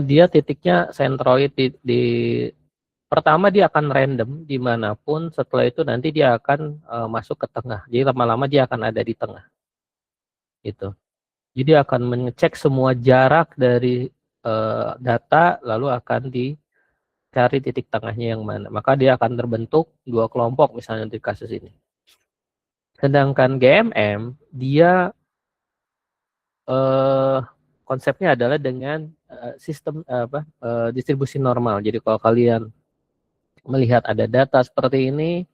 Dia titiknya sentroid di pertama dia akan random dimanapun, setelah itu nanti dia akan masuk ke tengah. Jadi lama-lama dia akan ada di tengah, gitu. Jadi akan mengecek semua jarak dari data, lalu akan dicari titik tengahnya yang mana. Maka dia akan terbentuk dua kelompok misalnya di kasus ini. Sedangkan GMM dia eh, konsepnya adalah dengan sistem distribusi normal. Jadi kalau kalian melihat ada data seperti ini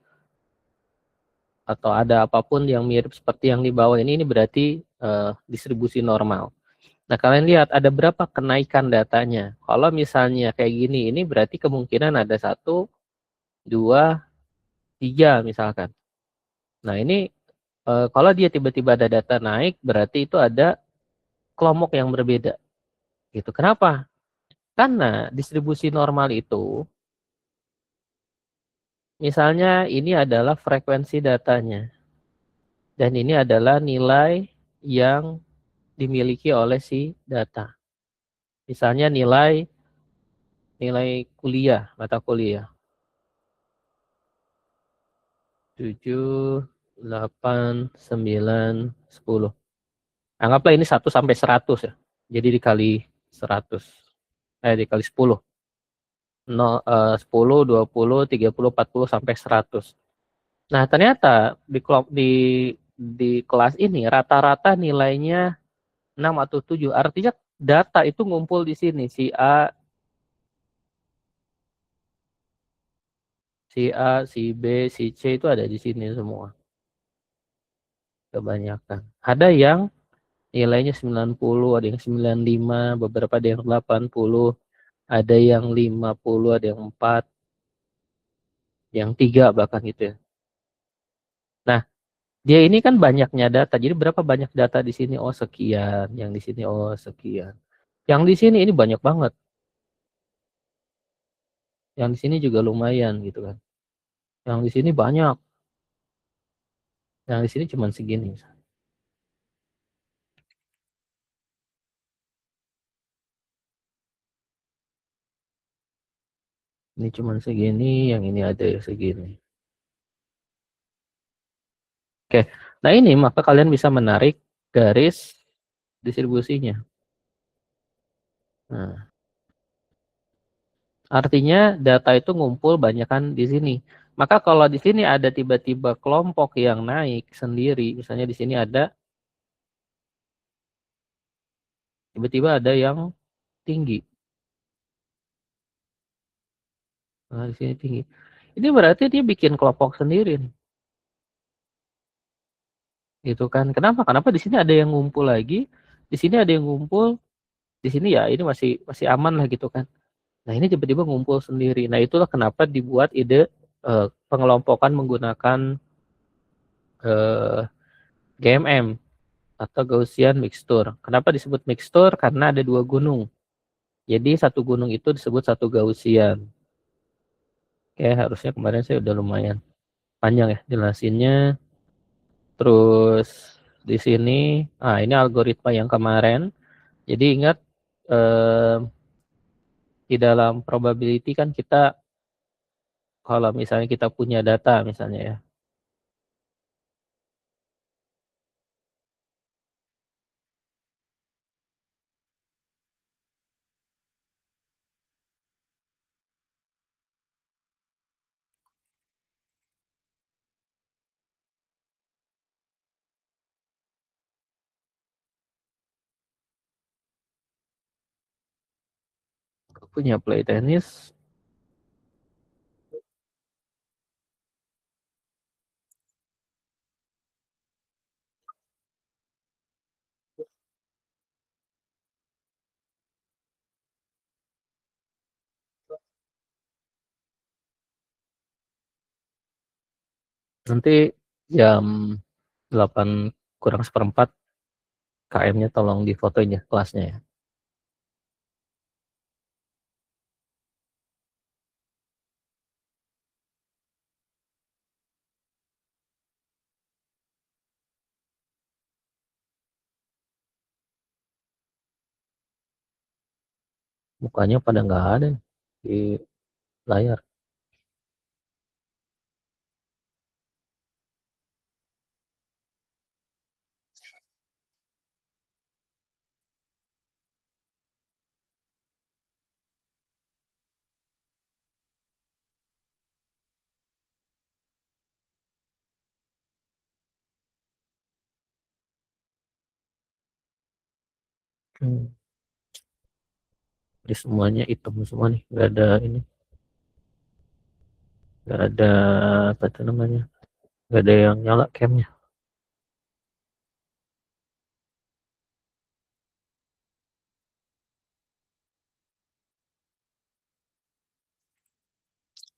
atau ada apapun yang mirip seperti yang di bawah ini berarti distribusi normal. Nah, kalian lihat ada berapa kenaikan datanya. Kalau misalnya kayak gini, ini berarti kemungkinan ada 1, 2, 3 misalkan. Nah, ini kalau dia tiba-tiba ada data naik, berarti itu ada kelompok yang berbeda. Gitu. Kenapa? Karena distribusi normal itu, misalnya ini adalah frekuensi datanya. Dan ini adalah nilai yang dimiliki oleh si data. Misalnya nilai kuliah, mata kuliah. 7, 8, 9, 10. Anggaplah ini 1 sampai 100 ya. Jadi dikali 100. Dikali 10. 10, 20, 30, 40 sampai 100. Nah, ternyata di kelas ini rata-rata nilainya 6 atau 7. Artinya data itu ngumpul di sini. Si B, si C itu ada di sini semua. Kebanyakan. Ada yang nilainya 90, ada yang 95, beberapa ada yang 80, ada yang 50, ada yang 4, yang 3 bahkan gitu ya. Nah, dia ini kan banyaknya data. Jadi berapa banyak data di sini? Oh, sekian. Yang di sini oh, sekian. Yang di sini ini banyak banget. Yang di sini juga lumayan gitu kan. Yang di sini banyak. Yang di sini cuma segini. Ini cuma segini, yang ini ada segini. Oke. Nah, ini maka kalian bisa menarik garis distribusinya. Nah, artinya data itu ngumpul banyakan di sini. Maka kalau di sini ada tiba-tiba kelompok yang naik sendiri, misalnya di sini ada tiba-tiba ada yang tinggi. Nah, di sini tinggi. Ini berarti dia bikin kelompok sendiri nih. Gitu kan. Kenapa? Kenapa di sini ada yang ngumpul lagi, di sini ada yang ngumpul, di sini ya ini masih masih aman lah gitu kan. Nah, ini tiba-tiba ngumpul sendiri. Nah, itulah kenapa dibuat ide pengelompokan menggunakan eh, GMM atau Gaussian mixture. Kenapa disebut mixture? Karena ada dua gunung. Jadi satu gunung itu disebut satu Gaussian. Oke, harusnya kemarin saya udah lumayan panjang ya jelasinnya. Terus di sini, ini algoritma yang kemarin. Jadi ingat eh, di dalam probability kan kita kalau misalnya kita punya data misalnya ya, punya play tenis. Nanti jam 8 kurang seperempat KM-nya tolong difotoin ya kelasnya ya. Mukanya pada nggak ada di layar. Hmm. Jadi semuanya hitam semua nih, nggak ada ini, nggak ada apa itu namanya, nggak ada yang nyala camnya.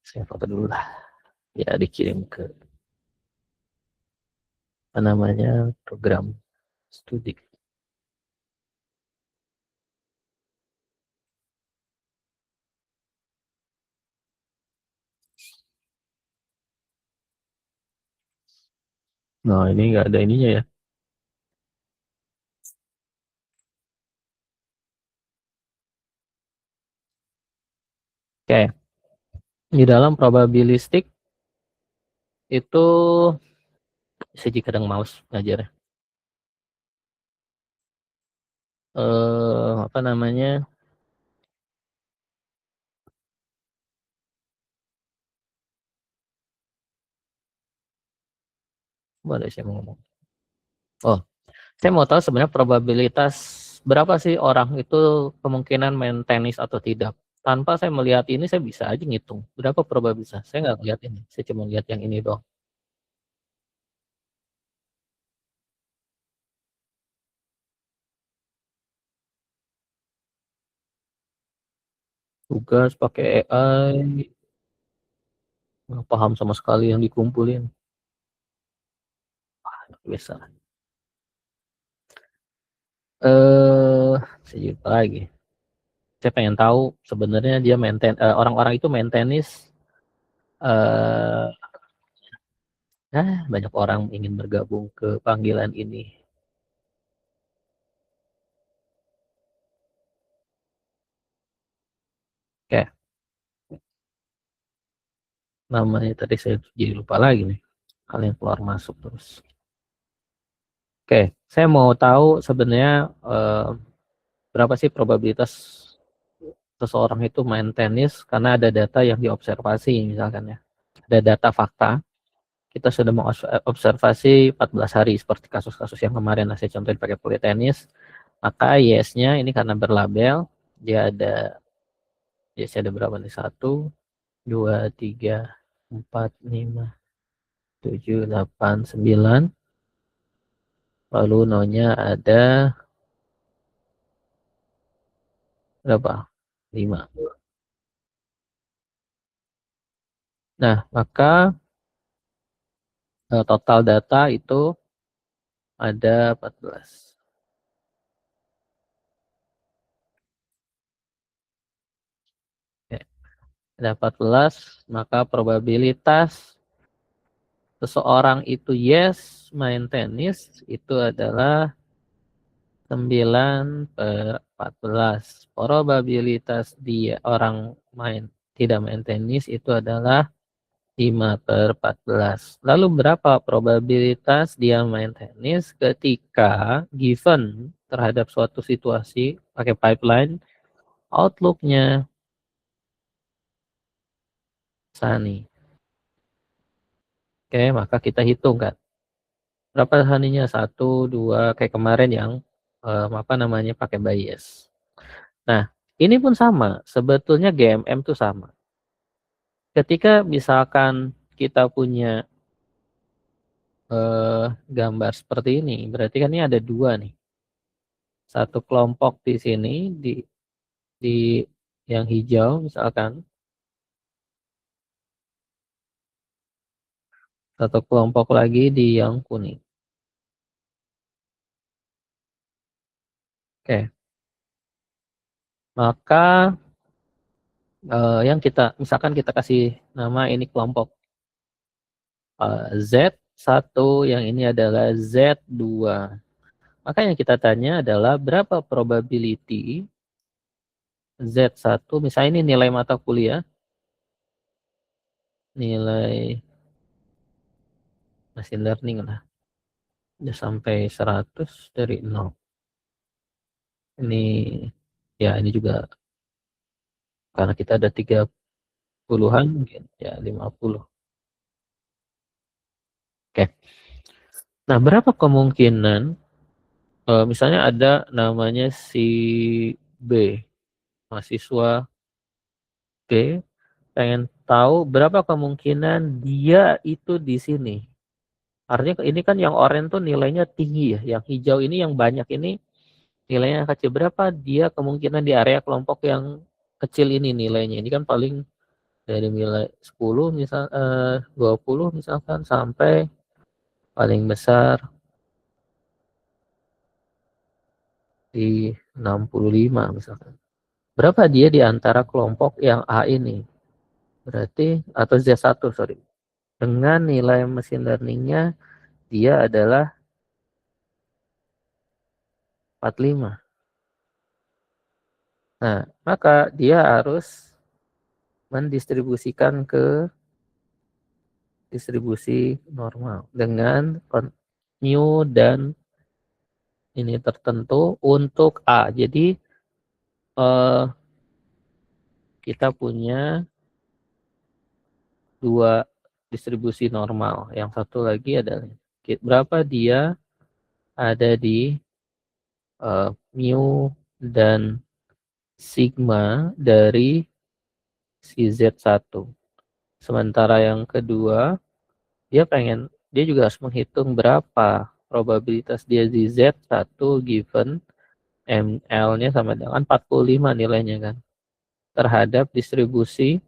Saya foto dulu lah, ya dikirim ke apa namanya program studi. Nah ini nggak ada ininya ya. Oke, di dalam probabilistik itu saya kadang mouse ngajar. Apa namanya? Boleh saya mau ngomong. Oh, saya mau tahu sebenarnya probabilitas berapa sih orang itu kemungkinan main tenis atau tidak. Tanpa saya melihat ini, saya bisa aja ngitung berapa probabilitas. Saya nggak lihat ini, saya cuma lihat yang ini doang. Tugas pakai AI, nggak paham sama sekali yang dikumpulin. Biasa. Eh, saya lupa lagi. Saya pengen tahu sebenarnya dia orang-orang itu main tenis. eh Banyak orang ingin bergabung ke panggilan ini. Kayak namanya tadi saya jadi lupa lagi nih. Kalian keluar masuk terus. Oke, saya mau tahu sebenarnya berapa sih probabilitas seseorang itu main tenis karena ada data yang diobservasi misalkan ya. Ada data fakta. Kita sudah mengobservasi 14 hari seperti kasus-kasus yang kemarin saya contohin pakai kulit tenis. Maka yes-nya ini karena berlabel dia ada yes ada berapa nih? Satu, dua, tiga, empat, lima, tujuh, delapan, sembilan. Lalu no-nya ada berapa? 5. Nah, maka total data itu ada 14. Oke, ada 14, maka probabilitas seseorang itu yes main tenis itu adalah 9/14. Probabilitas dia orang tidak main tenis itu adalah 5/14. Lalu berapa probabilitas dia main tenis ketika given terhadap suatu situasi pakai pipeline outlook-nya Sani. Oke, maka kita hitung kan. Berapa Saninya? Satu, dua, kayak kemarin yang apa namanya pakai bias. Nah, ini pun sama. Sebetulnya GMM tuh sama. Ketika misalkan kita punya gambar seperti ini, berarti kan ini ada dua nih. Satu kelompok di sini di yang hijau misalkan, satu kelompok lagi di yang kuning. Oke, maka yang kita misalkan kita kasih nama ini kelompok Z1, yang ini adalah Z2. Maka yang kita tanya adalah berapa probability Z1, misalnya ini nilai mata kuliah, nilai machine learning lah, udah sampai 100 dari 0. Ini ya ini juga karena kita ada 30-an mungkin ya 50. Oke. Nah, berapa kemungkinan misalnya ada namanya si B, mahasiswa B, pengen tahu berapa kemungkinan dia itu di sini. Artinya ini kan yang oranye tuh nilainya tinggi ya, yang hijau ini yang banyak ini nilainya kecil. Berapa dia kemungkinan di area kelompok yang kecil ini nilainya. Ini kan paling dari nilai 10 misal 20 misalkan sampai paling besar di 65 misalkan. Berapa dia di antara kelompok yang A ini? Berarti atau Z1 sorry. Dengan nilai mesin learningnya dia adalah 45. Nah, maka dia harus mendistribusikan ke distribusi normal dengan mu dan ini tertentu untuk A. Jadi eh, kita punya dua distribusi normal. Yang satu lagi adalah berapa dia ada di mu dan sigma dari si Z1. Sementara yang kedua, dia juga harus menghitung berapa probabilitas dia di Z1 given ML-nya sama dengan 45 nilainya kan. Terhadap distribusi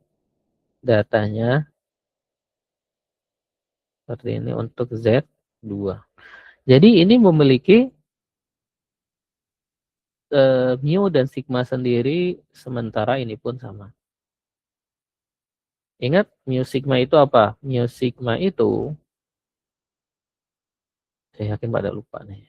datanya seperti ini untuk Z2. Jadi ini memiliki mu dan sigma sendiri, sementara ini pun sama. Ingat mu sigma itu apa? Mu sigma itu, saya yakin pada lupa nih.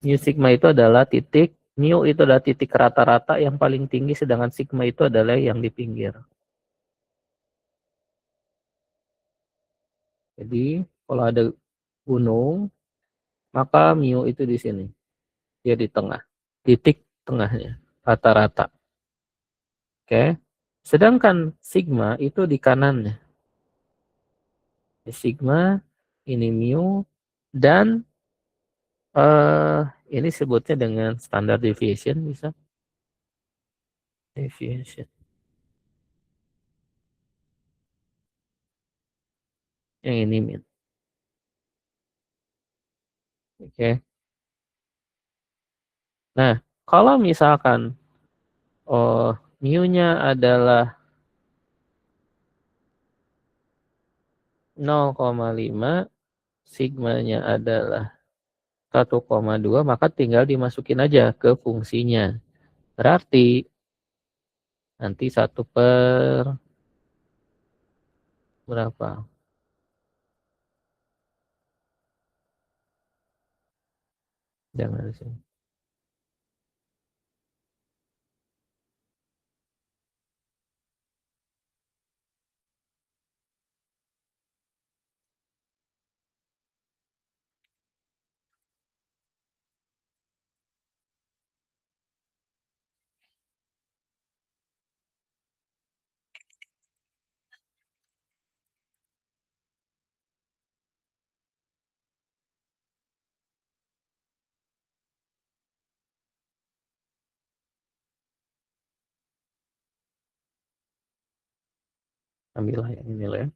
Mu sigma itu adalah titik, mu itu adalah titik rata-rata yang paling tinggi, sedangkan sigma itu adalah yang di pinggir. Jadi kalau ada gunung, maka mu itu di sini. Dia di tengah. Titik tengahnya. Rata-rata. Oke. Sedangkan sigma itu di kanannya. Sigma, ini mu, dan ini sebutnya dengan standard deviation bisa. Deviation. Yang ini min. Oke. Nah, kalau misalkan mu-nya adalah 0,5, sigmanya adalah 1,2, maka tinggal dimasukin aja ke fungsinya. Berarti nanti 1 per berapa? Jangan di sini. Ambillah yang ini lah ya.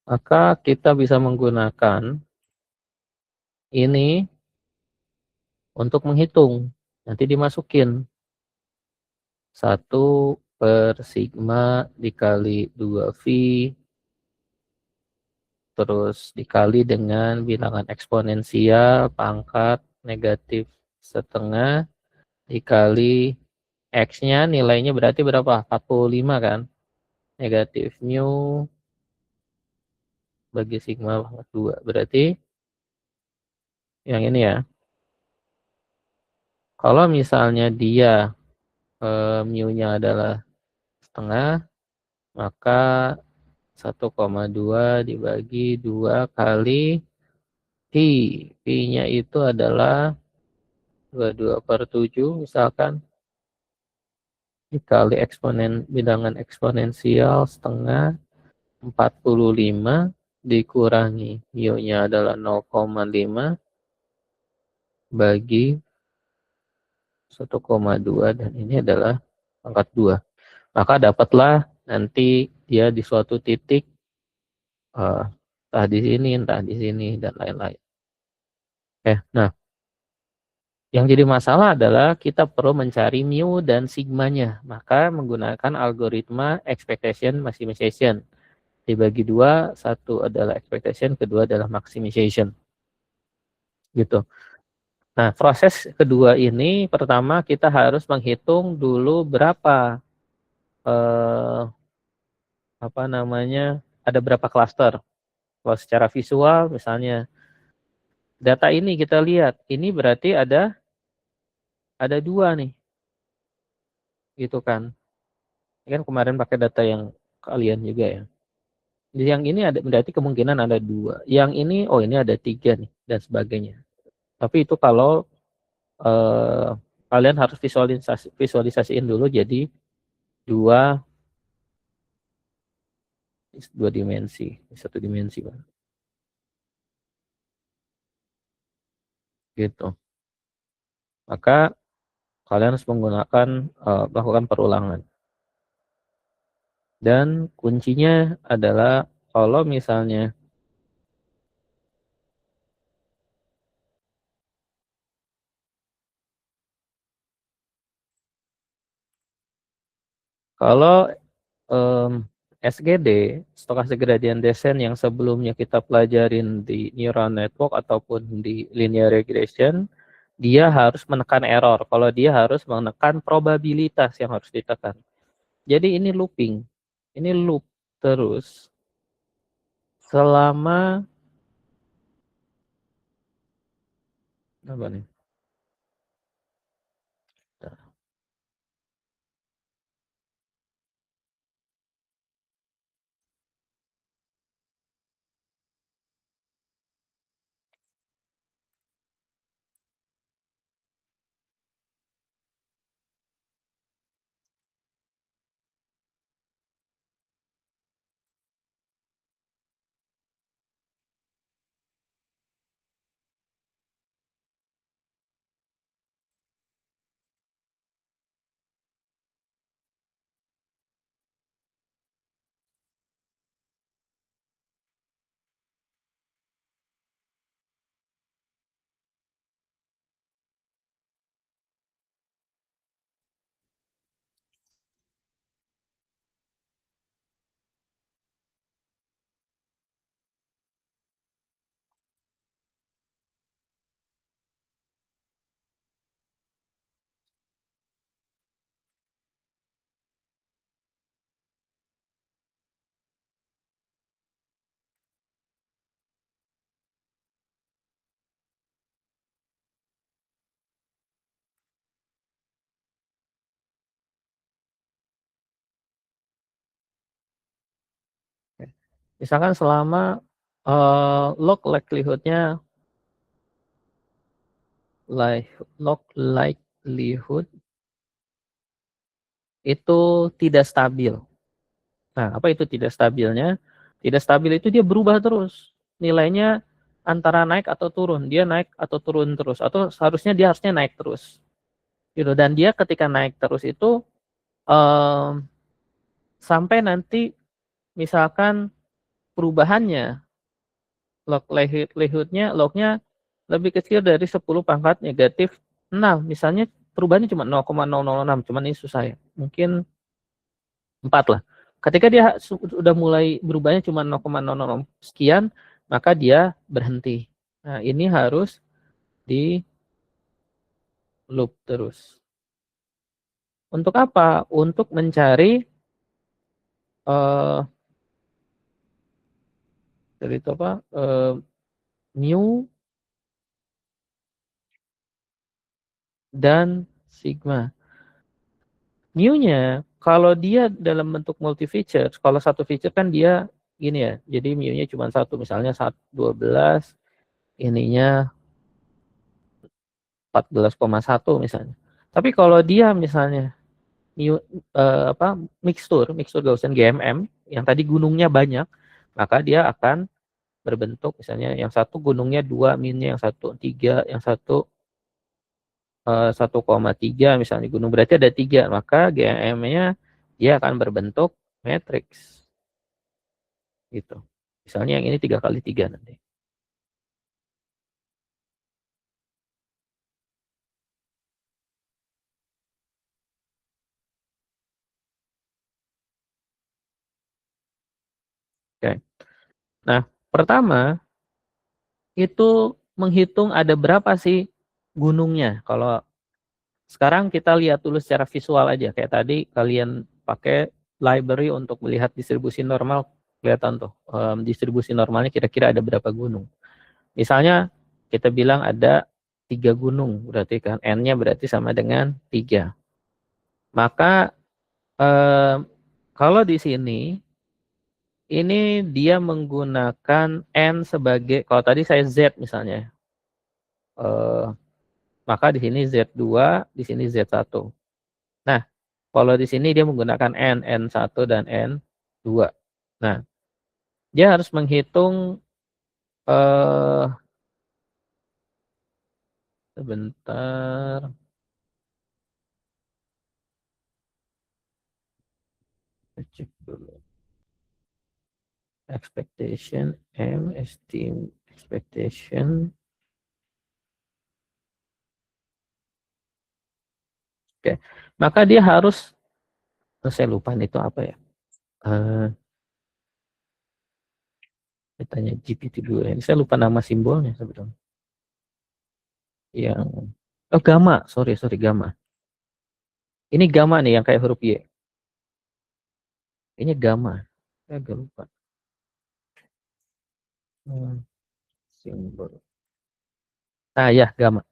Maka kita bisa menggunakan ini untuk menghitung. Nanti dimasukin 1 per sigma dikali 2V, terus dikali dengan bilangan eksponensial pangkat negatif setengah, dikali X-nya nilainya berarti berapa? 45 kan? Negatif mu bagi sigma pangkat 2. Berarti yang ini ya. Kalau misalnya dia mu-nya adalah setengah, maka 1,2 dibagi 2 kali pi. Pi-nya itu adalah 22/7 misalkan, dikali bilangan eksponensial setengah 45 dikurangi mu-nya adalah 0,5 bagi 1,2 dan ini adalah pangkat 2. Maka dapatlah nanti dia di suatu titik entah di sini, entah di sini dan lain-lain. Nah, yang jadi masalah adalah kita perlu mencari mu dan sigmanya. Maka menggunakan algoritma expectation maximization. Dibagi dua, satu adalah expectation, kedua adalah maximization. Gitu. Nah, proses kedua ini pertama kita harus menghitung dulu berapa ada berapa klaster. Kalau secara visual misalnya data ini kita lihat, ini berarti ada dua nih, gitu kan? Ini kan kemarin pakai data yang kalian juga ya. Yang ini ada berarti kemungkinan ada dua. Yang ini, oh ini ada tiga nih dan sebagainya. Tapi itu kalau kalian harus visualisasiin dulu jadi dua dimensi, satu dimensi kan. Gitu. Maka kalian harus melakukan perulangan. Dan kuncinya adalah kalau misalnya kalau SGD, stochastic gradient descent yang sebelumnya kita pelajarin di neural network ataupun di linear regression, dia harus menekan error. Kalau dia harus menekan probabilitas yang harus ditekan. Jadi ini looping. Ini loop terus selama apa nih? Misalkan selama log likelihood-nya log likelihood itu tidak stabil. Nah, apa itu tidak stabilnya? Tidak stabil itu dia berubah terus. Nilainya antara naik atau turun. Dia naik atau turun terus. Atau seharusnya dia harusnya naik terus. Gitu. Dan dia ketika naik terus itu sampai nanti misalkan perubahannya log likelihood-nya lognya lebih kecil dari 10 pangkat negatif 6. Misalnya perubahannya cuma 0,006. Cuman ini susah ya. Mungkin 4 lah. Ketika dia sudah mulai berubahnya cuma 0,00 sekian, maka dia berhenti. Nah, ini harus di loop terus. Untuk apa? Untuk mencari Dari itu apa? Mu dan sigma. Mu-nya kalau dia dalam bentuk multi feature, kalau satu feature kan dia gini ya. Jadi mu-nya cuma satu, misalnya 12, ininya 14,1 misalnya. Tapi kalau dia misalnya mu mixture Gaussian GMM yang tadi gunungnya banyak, maka dia akan berbentuk misalnya yang satu gunungnya 2 minnya, yang satu 3, yang satu 1,3 misalnya gunung, berarti ada 3, maka GMM-nya dia akan berbentuk matriks gitu. Misalnya yang ini 3 kali 3 nanti. Oke. Nah, pertama itu menghitung ada berapa sih gunungnya. Kalau sekarang kita lihat dulu secara visual aja. Kayak tadi kalian pakai library untuk melihat distribusi normal, kelihatan tuh distribusi normalnya kira-kira ada berapa gunung. Misalnya kita bilang ada 3 gunung, berarti kan N-nya berarti sama dengan 3. Maka eh, kalau di sini ini dia menggunakan N sebagai, kalau tadi saya Z misalnya, eh, maka di sini Z2, di sini Z1. Nah, kalau di sini dia menggunakan N, N1 dan N2. Nah, dia harus menghitung eh sebentar, cek dulu. Expectation, M, estimate, expectation. Oke, maka dia harus, saya lupa itu apa ya. Eh, saya tanya GPT dulu ya. Saya lupa nama simbolnya sebetulnya. Yang, oh gamma, sorry sorry gamma. Ini gamma nih yang kayak huruf Y. Ini gamma. Saya agak lupa. Hmm, simbol. Ah ya, gamma.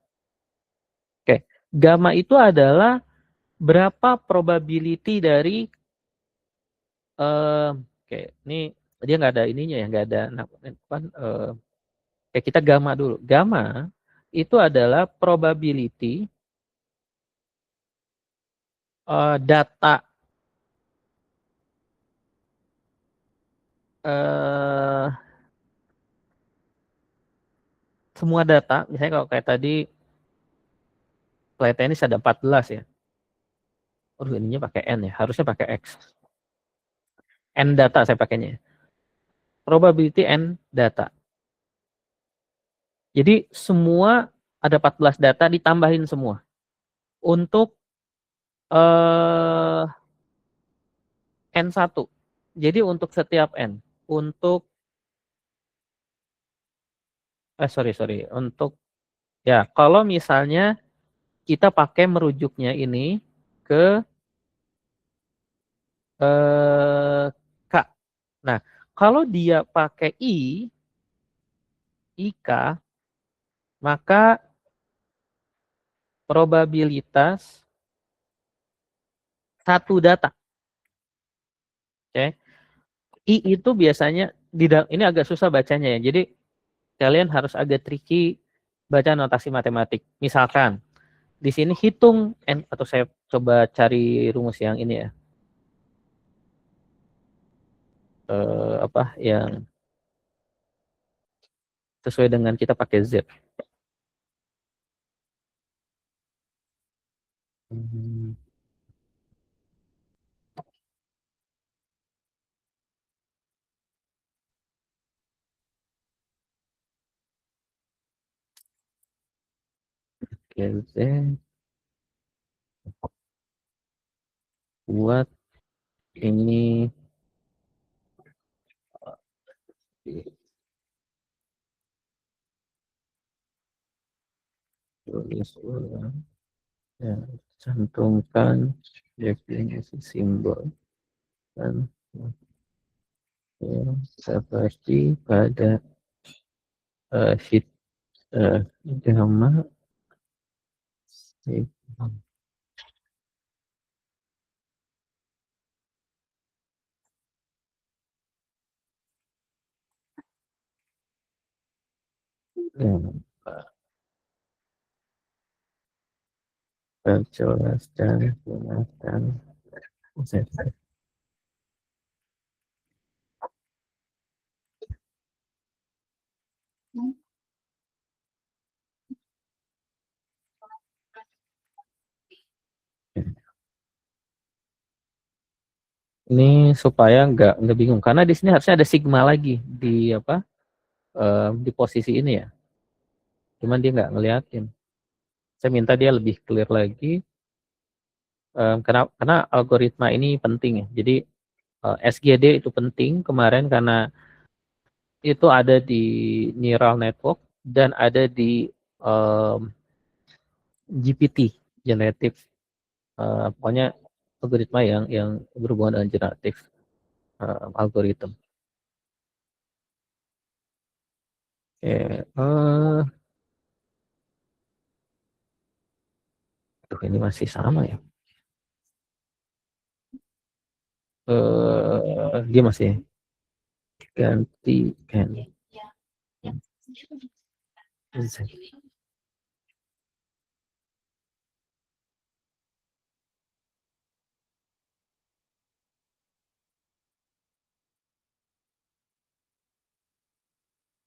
Oke, gamma itu adalah berapa probability dari oke, ini dia nggak ada ininya ya, nggak ada kan, kayak kita gamma dulu. Gamma itu adalah probability data eh, semua data. Misalnya kalau kayak tadi play tenis ada 14 ya. Oh, ininya pakai N ya, harusnya pakai X. N data saya pakainya. Probability N data. Jadi semua ada 14 data ditambahin semua. Untuk eh, N1. Jadi untuk setiap N. Untuk, sorry, sorry. Untuk, ya, kalau misalnya kita pakai merujuknya ini ke K. Nah, kalau dia pakai IK, maka probabilitas satu data. Oke. I itu biasanya, ini agak susah bacanya ya. Jadi kalian harus agak tricky baca notasi matematik. Misalkan di sini hitung N, atau saya coba cari rumus yang ini ya. Apa yang sesuai dengan kita pakai Z. Hmm, oke, Z buat ini tulis ulang. Ya, cantumkan definisi simbol dan seperti pada sheet gamma perjelas dan gunakan Z. Ini supaya nggak bingung karena di sini harusnya ada sigma lagi di apa di posisi ini ya. Cuman dia nggak ngeliatin. Saya minta dia lebih clear lagi karena algoritma ini penting ya. Jadi SGD itu penting kemarin karena itu ada di neural network dan ada di GPT generative pokoknya algoritma yang berhubungan dengan generatif algoritma. Tuh ini masih sama ya. Dia masih gantikan.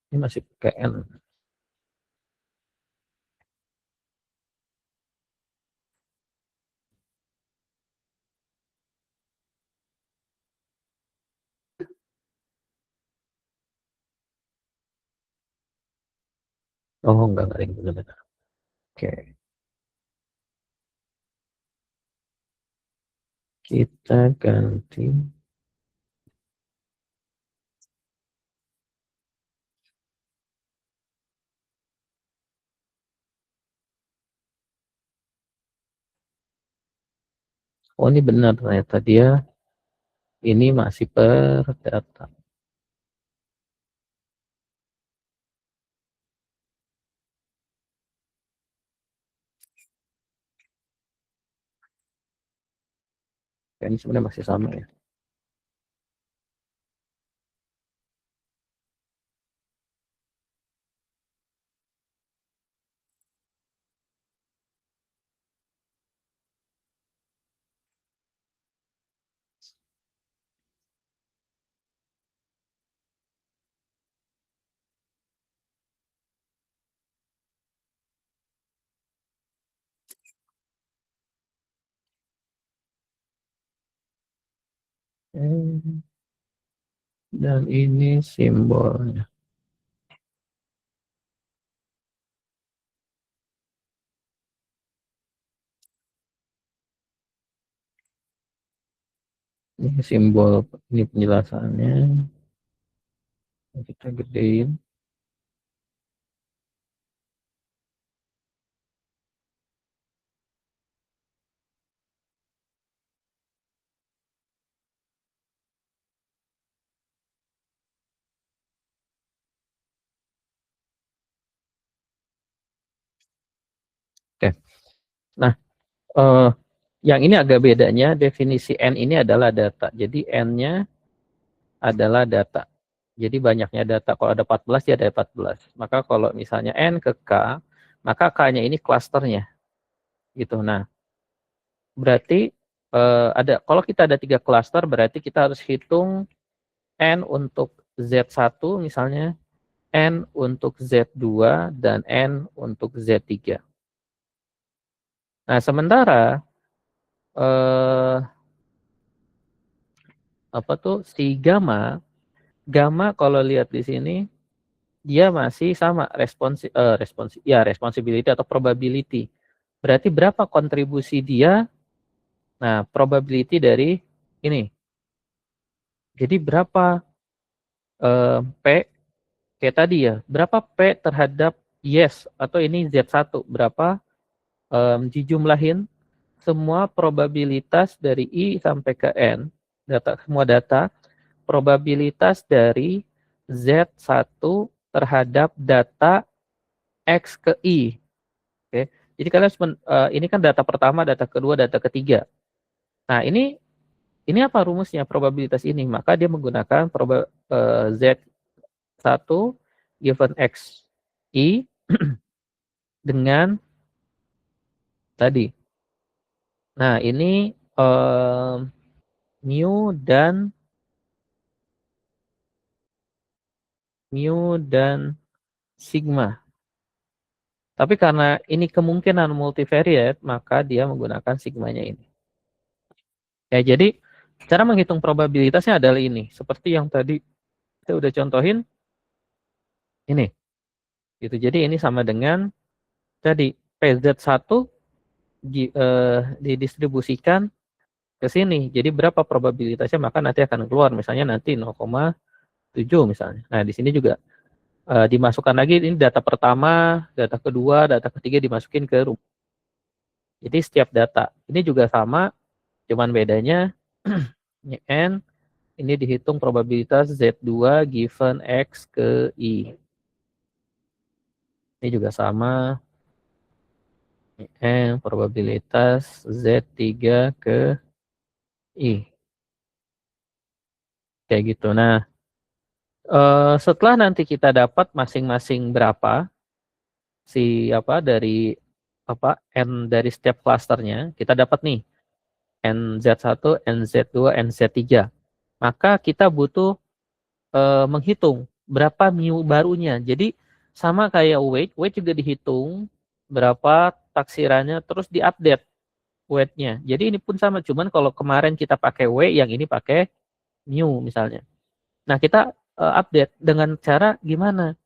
Ini masih pakai N. Oh enggak yang benar-benar. Oke. Kita ganti. Oh ini benar ternyata dia ini masih per data. Ini sebenarnya masih sama ya. Dan ini simbolnya. Ini simbol, ini penjelasannya. Kita gedein. Oke. Nah, yang ini agak bedanya definisi N ini adalah data. Jadi N-nya adalah data. Jadi banyaknya data. Kalau ada 14 ya ada 14. Maka kalau misalnya N ke K, maka K-nya ini klasternya. Gitu. Nah, berarti kalau kita ada 3 klaster berarti kita harus hitung N untuk Z1 misalnya, N untuk Z2 dan N untuk Z3. Nah, sementara apa tuh si gamma kalau lihat di sini dia masih sama responsibility atau probability. Berarti berapa kontribusi dia? Nah, probability dari ini. Jadi berapa P kayak tadi ya, berapa P terhadap yes atau ini Z1, berapa dijumlahin semua probabilitas dari I sampai ke N, semua data probabilitas dari Z1 terhadap data X ke I. Oke. Jadi kalian ini kan data pertama, data kedua, data ketiga. Nah, ini apa rumusnya probabilitas ini? Maka dia menggunakan Z1 given X I dengan tadi. Nah, ini mu dan sigma. Tapi karena ini kemungkinan multivariate, maka dia menggunakan sigmanya ini. Ya, jadi cara menghitung probabilitasnya adalah ini. Seperti yang tadi kita udah contohin, ini. Gitu. Jadi ini sama dengan tadi PZ1 didistribusikan ke sini. Jadi berapa probabilitasnya, maka nanti akan keluar. Misalnya nanti 0,7 misalnya. Nah, di sini juga dimasukkan lagi, ini data pertama, data kedua, data ketiga dimasukin ke rumus. Jadi setiap data. Ini juga sama, cuman bedanya N ini dihitung probabilitas Z2 given X ke I. Ini juga sama, N probabilitas Z3 ke I. Kayak gitu. Nah, setelah nanti kita dapat masing-masing berapa dari N dari setiap klasternya, kita dapat nih NZ1, NZ2, NZ3. Maka kita butuh menghitung berapa mu barunya. Jadi sama kayak weight juga dihitung berapa taksirannya, terus diupdate weight-nya. Jadi ini pun sama, cuman kalau kemarin kita pakai weight, yang ini pakai mu misalnya. Nah, kita update dengan cara gimana?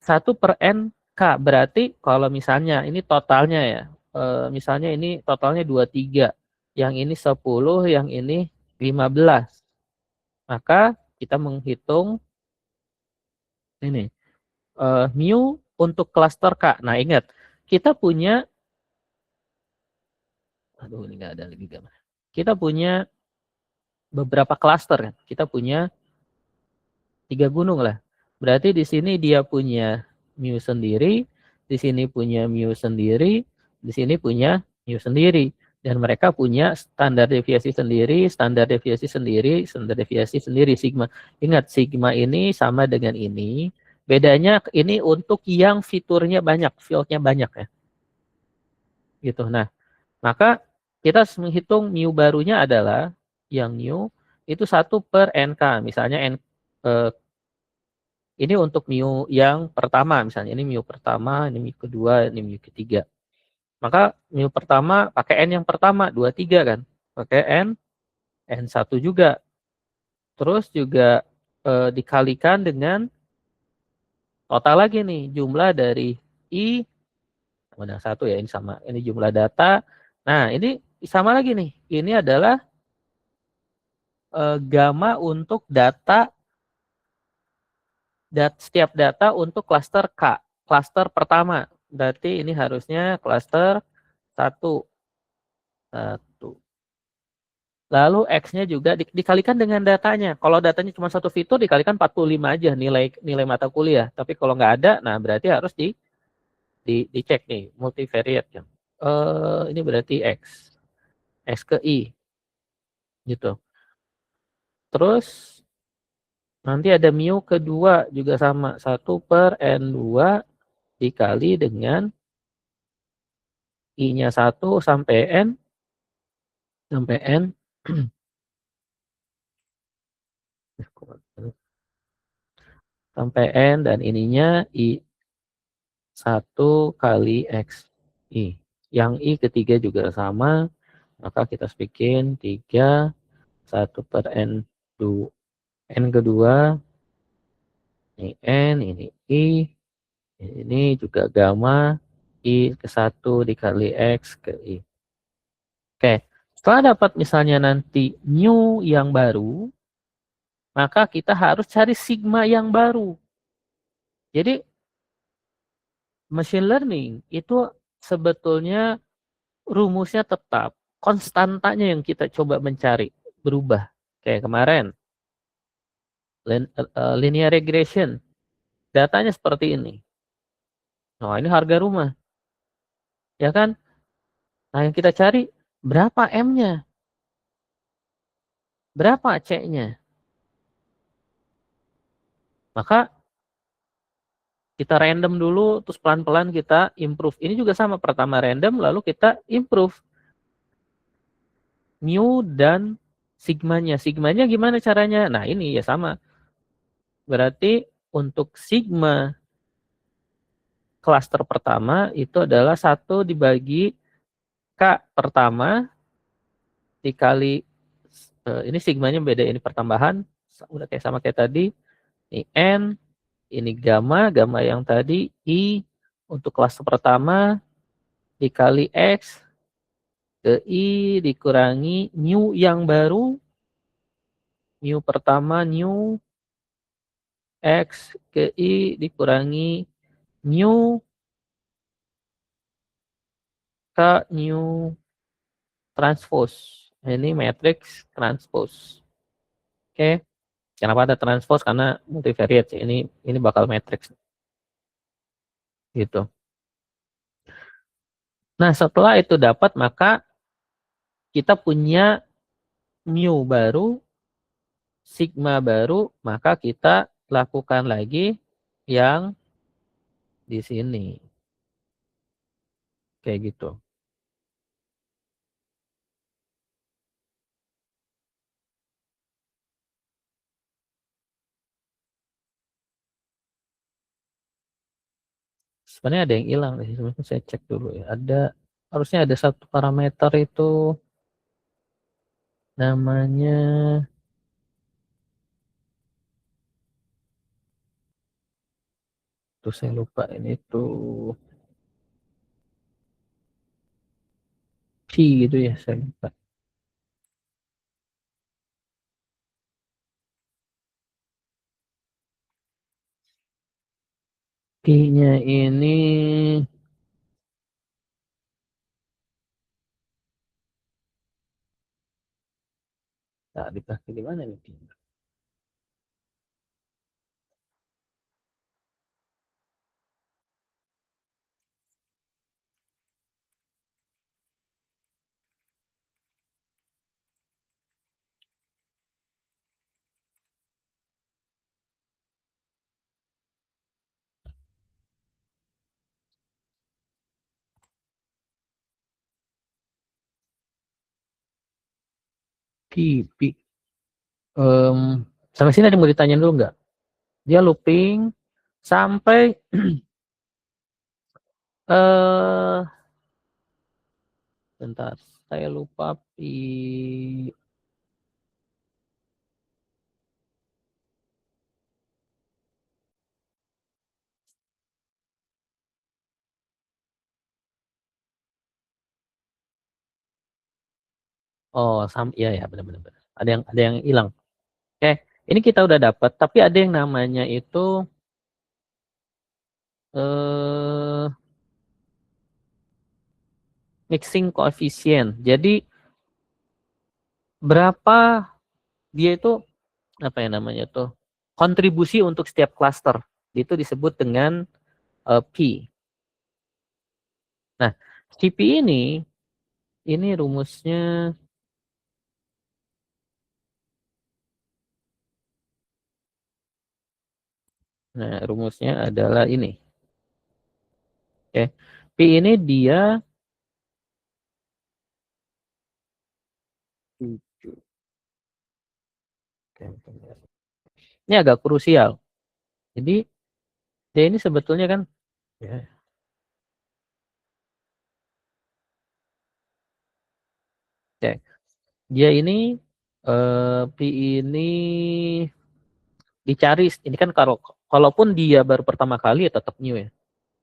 1/N(K). Berarti kalau misalnya ini totalnya ya, misalnya ini totalnya 23, yang ini 10, yang ini 15. Maka kita menghitung ini mu untuk klaster K. Nah, ingat, kita punya, aduh ini nggak ada lagi gambar. Kita punya beberapa klaster kan. Kita punya 3 gunung lah. Berarti di sini dia punya mu sendiri, di sini punya mu sendiri, di sini punya mu sendiri. Dan mereka punya standar deviasi sendiri, standar deviasi sendiri, standar deviasi sendiri, sigma. Ingat, sigma ini sama dengan ini. Bedanya ini untuk yang fiturnya banyak, fieldnya banyak ya. Gitu. Nah, maka kita menghitung mu barunya adalah yang new itu 1/Nk. Misalnya ini untuk mu yang pertama, misalnya ini mu pertama, ini mu kedua, ini mu ketiga. Maka mu pertama pakai N yang pertama, 23 kan. Pakai N1 juga. Terus juga dikalikan dengan total lagi nih, jumlah dari I, sama dengan 1 ya, ini sama. Ini jumlah data. Nah, ini sama lagi nih. Ini adalah gamma untuk setiap data untuk klaster K, klaster pertama. Berarti ini harusnya klaster 1. Lalu X-nya juga dikalikan dengan datanya. Kalau datanya cuma satu fitur, dikalikan 45 aja nilai mata kuliah. Tapi kalau nggak ada, nah berarti harus dicek nih, multivariate kan. Ini berarti X ke I. Gitu. Terus nanti ada mu kedua juga sama, 1/N2 dikali dengan I-nya 1 sampai N sampai N dan ininya I1 kali X I. Yang I ketiga juga sama, maka kita bikin 3, 1/N2, N kedua, ini N, ini I, ini juga gamma, I ke 1 dikali X ke I. Oke, setelah dapat misalnya nanti mu yang baru, maka kita harus cari sigma yang baru. Jadi machine learning itu sebetulnya rumusnya tetap, konstantanya yang kita coba mencari berubah. Kayak kemarin Linear regression. Datanya seperti ini. Nah, ini harga rumah, ya kan? Nah, yang kita cari berapa M-nya, berapa C-nya. Maka kita random dulu, terus pelan-pelan kita improve. Ini juga sama, pertama random, lalu kita improve mu dan sigmanya. Sigmanya gimana caranya? Nah, ini ya sama. Berarti untuk sigma klaster pertama itu adalah 1 dibagi K pertama dikali, ini sigmanya beda, ini pertambahan, udah kayak sama kayak tadi. Ini N, ini gamma, gamma yang tadi, I untuk klaster pertama dikali X ke I dikurangi mu yang baru, mu pertama mu X ke I dikurangi mu ke mu transpose. Ini matrix transpose. Oke. Kenapa ada transpose? Karena multivariate. Ini bakal matrix gitu. Nah, setelah itu dapat, maka kita punya mu baru, sigma baru, maka kita lakukan lagi yang di sini. Kayak gitu. Sebenarnya ada yang hilang di sini. Saya cek dulu ya. Harusnya ada satu parameter itu namanya, tuh saya lupa ini tuh P gitu ya, saya lupa. P-nya ini nah, dipakai di mana nih P? P. Sampai sini ada yang mau ditanyain dulu nggak? Dia looping sampai eh bentar, saya lupa oh ya ya benar-benar. Ada yang hilang. Oke, ini kita udah dapat, tapi ada yang namanya itu eh mixing coefficient. Jadi berapa dia itu, apa yang namanya tuh, kontribusi untuk setiap cluster. Itu disebut dengan P. Nah, si P ini rumusnya, nah rumusnya adalah ini. Oke. P ini dia ini agak krusial. Jadi dia ini sebetulnya kan ya, cek. Dia ini P ini dicari, ini kan kalaupun dia baru pertama kali ya tetap new ya.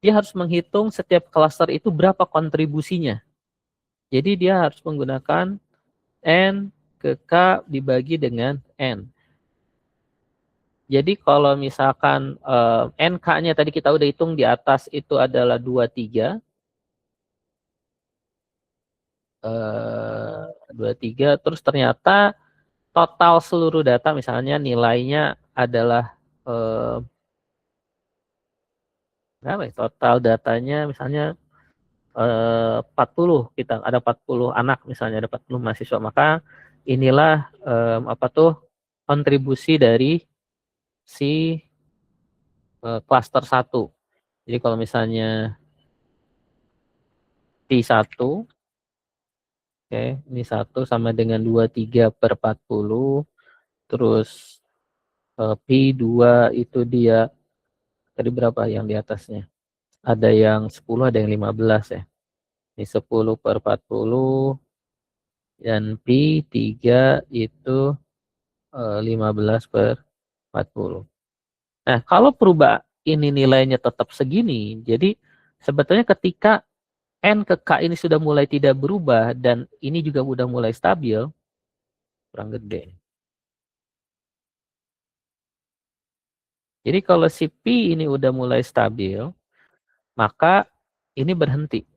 Dia harus menghitung setiap cluster itu berapa kontribusinya. Jadi dia harus menggunakan N ke K dibagi dengan N. Jadi kalau misalkan NK-nya tadi kita udah hitung di atas itu adalah 23, 23, terus ternyata total seluruh data misalnya nilainya adalah berapa ya, total datanya misalnya 40, kita ada 40 anak misalnya, ada 40 mahasiswa, maka inilah apa tuh kontribusi dari si klaster 1. Jadi kalau misalnya P1, oke, ini 1 sama dengan 23/40, terus P2 itu dia tadi berapa yang di atasnya? Ada yang 10, ada yang 15 ya. Ini 10/40 dan P3 itu 15/40. Nah, kalau perubahan ini nilainya tetap segini, jadi sebetulnya ketika N ke K ini sudah mulai tidak berubah dan ini juga udah mulai stabil, kurang gede. Jadi kalau si P ini udah mulai stabil, maka ini berhenti.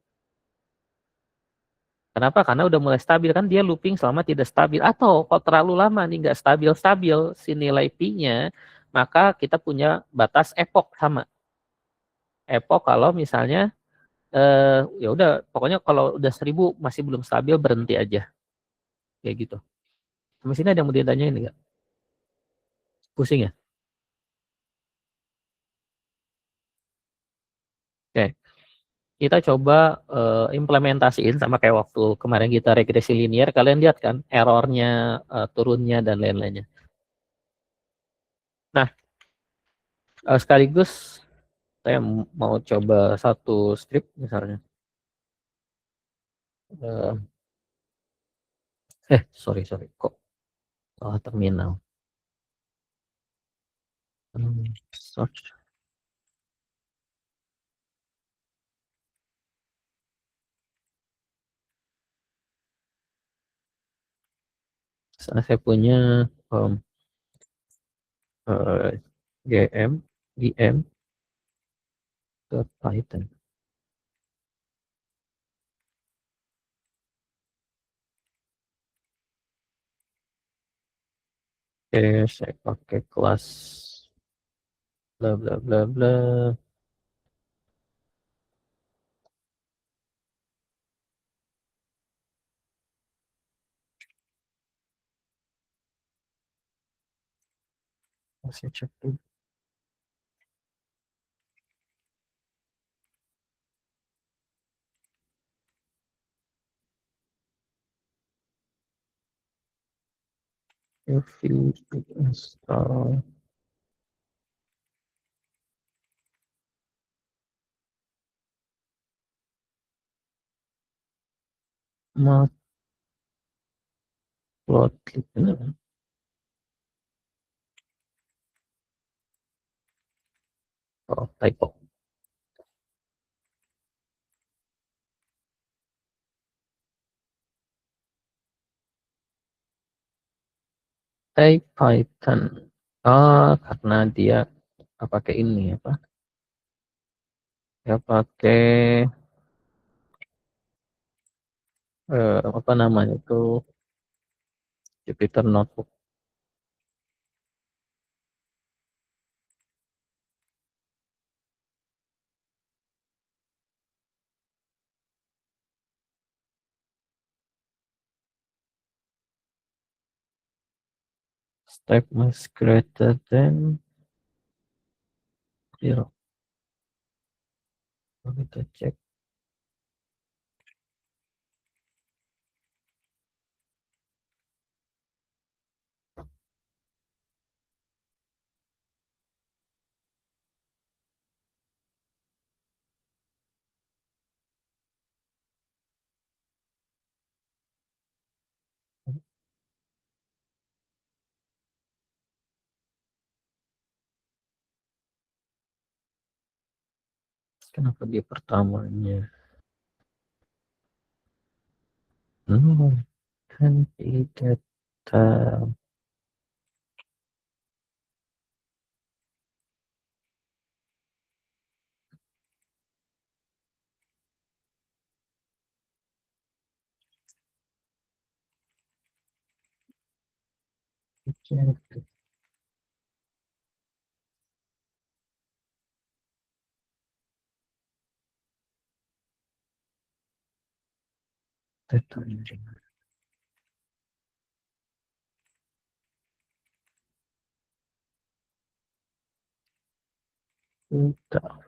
Kenapa? Karena udah mulai stabil, kan dia looping selama tidak stabil. Atau kalau terlalu lama nih nggak stabil-stabil si nilai P-nya, maka kita punya batas epoch sama. Epoch kalau misalnya ya udah pokoknya kalau udah 1000 masih belum stabil, berhenti aja. Kayak gitu. Sampai sini ada yang mau ditanyain nggak? Pusing ya? Oke. Kita coba implementasiin sama kayak waktu kemarin kita regresi linear, kalian lihat kan errornya, turunnya dan lain-lainnya. Nah, sekaligus saya mau coba satu strip misalnya. Sorry, kok salah terminal. Search. Saya punya um, uh, gm ke Python. Oke, saya pakai kelas bla bla bla bla. Masih cek dulu. If you install matplotlib, oh typo, type Python. Karena dia pakai ini apa? Ya pakai apa namanya itu, Jupyter Notebook. Step is greater than 0. Kita cek. Kenapa dia pertamanya? Kan tidak tahu. Data engine. Data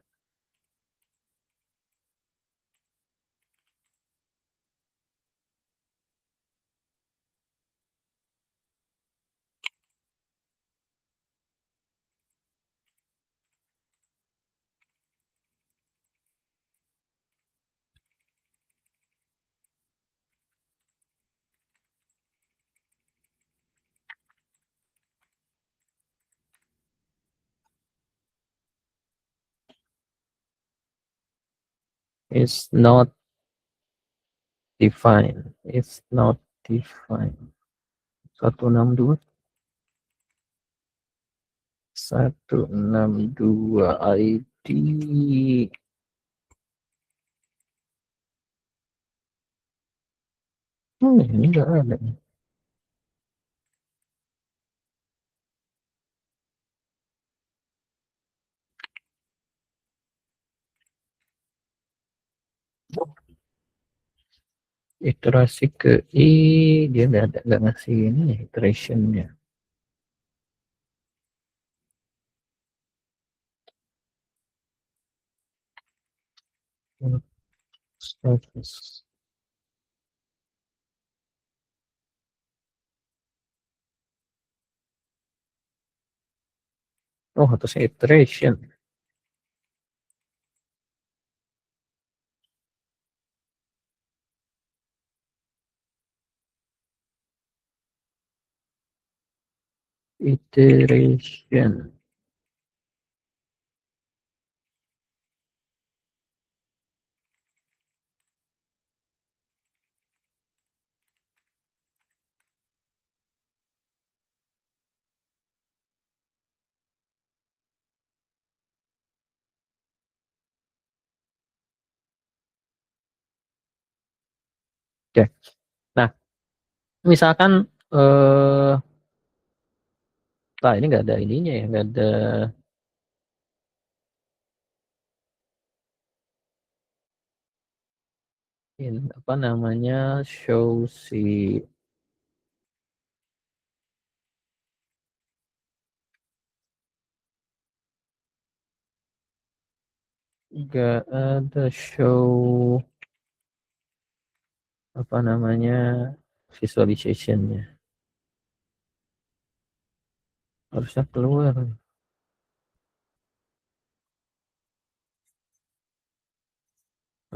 is not defined. It's not defined. 162 162 ID. Ini enggak ada. Iterasi ke dia nggak ngasih ini iterationnya. Status. Oh, atasnya iteration. Iteration. Oke. Nah, misalkan ini nggak ada ininya ya, nggak ada apa namanya show si nggak ada show apa namanya visualizationnya, harusnya keluar.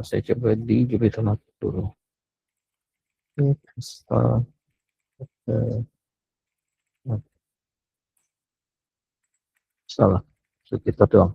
Saya coba di Jupyter Notebook dulu. Install salah Jupyter doang.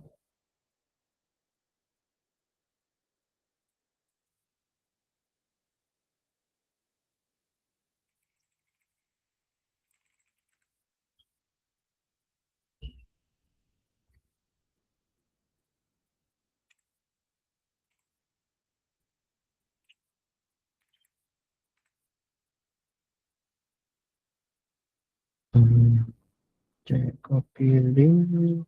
Cek copy link.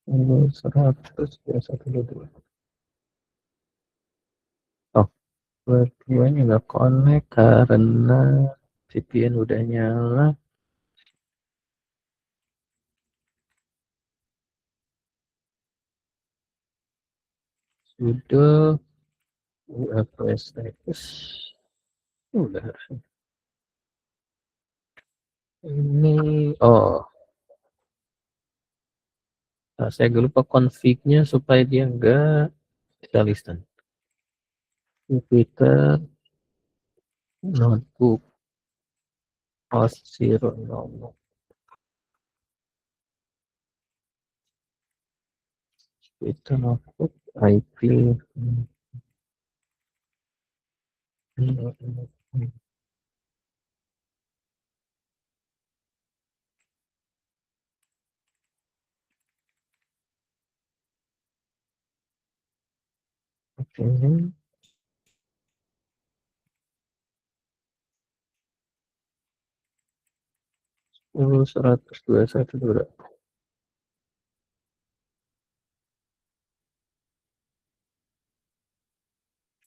Tunggu 100 ya 122. Oh, keduanya nggak connect karena VPN udah nyala. Sudah UFS status udah ini. Oh, saya lupa config-nya supaya dia enggak kita listen. Jupyter Notebook host 0. Jupyter Notebook IP. Oke. 100, 121, 22.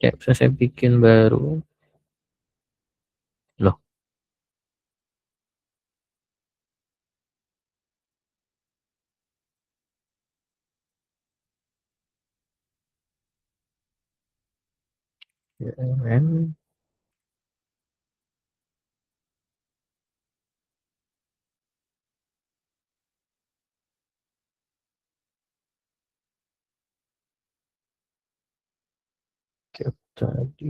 Ya, bisa saya bikin baru. Loh, ya, kan? Oke, tadi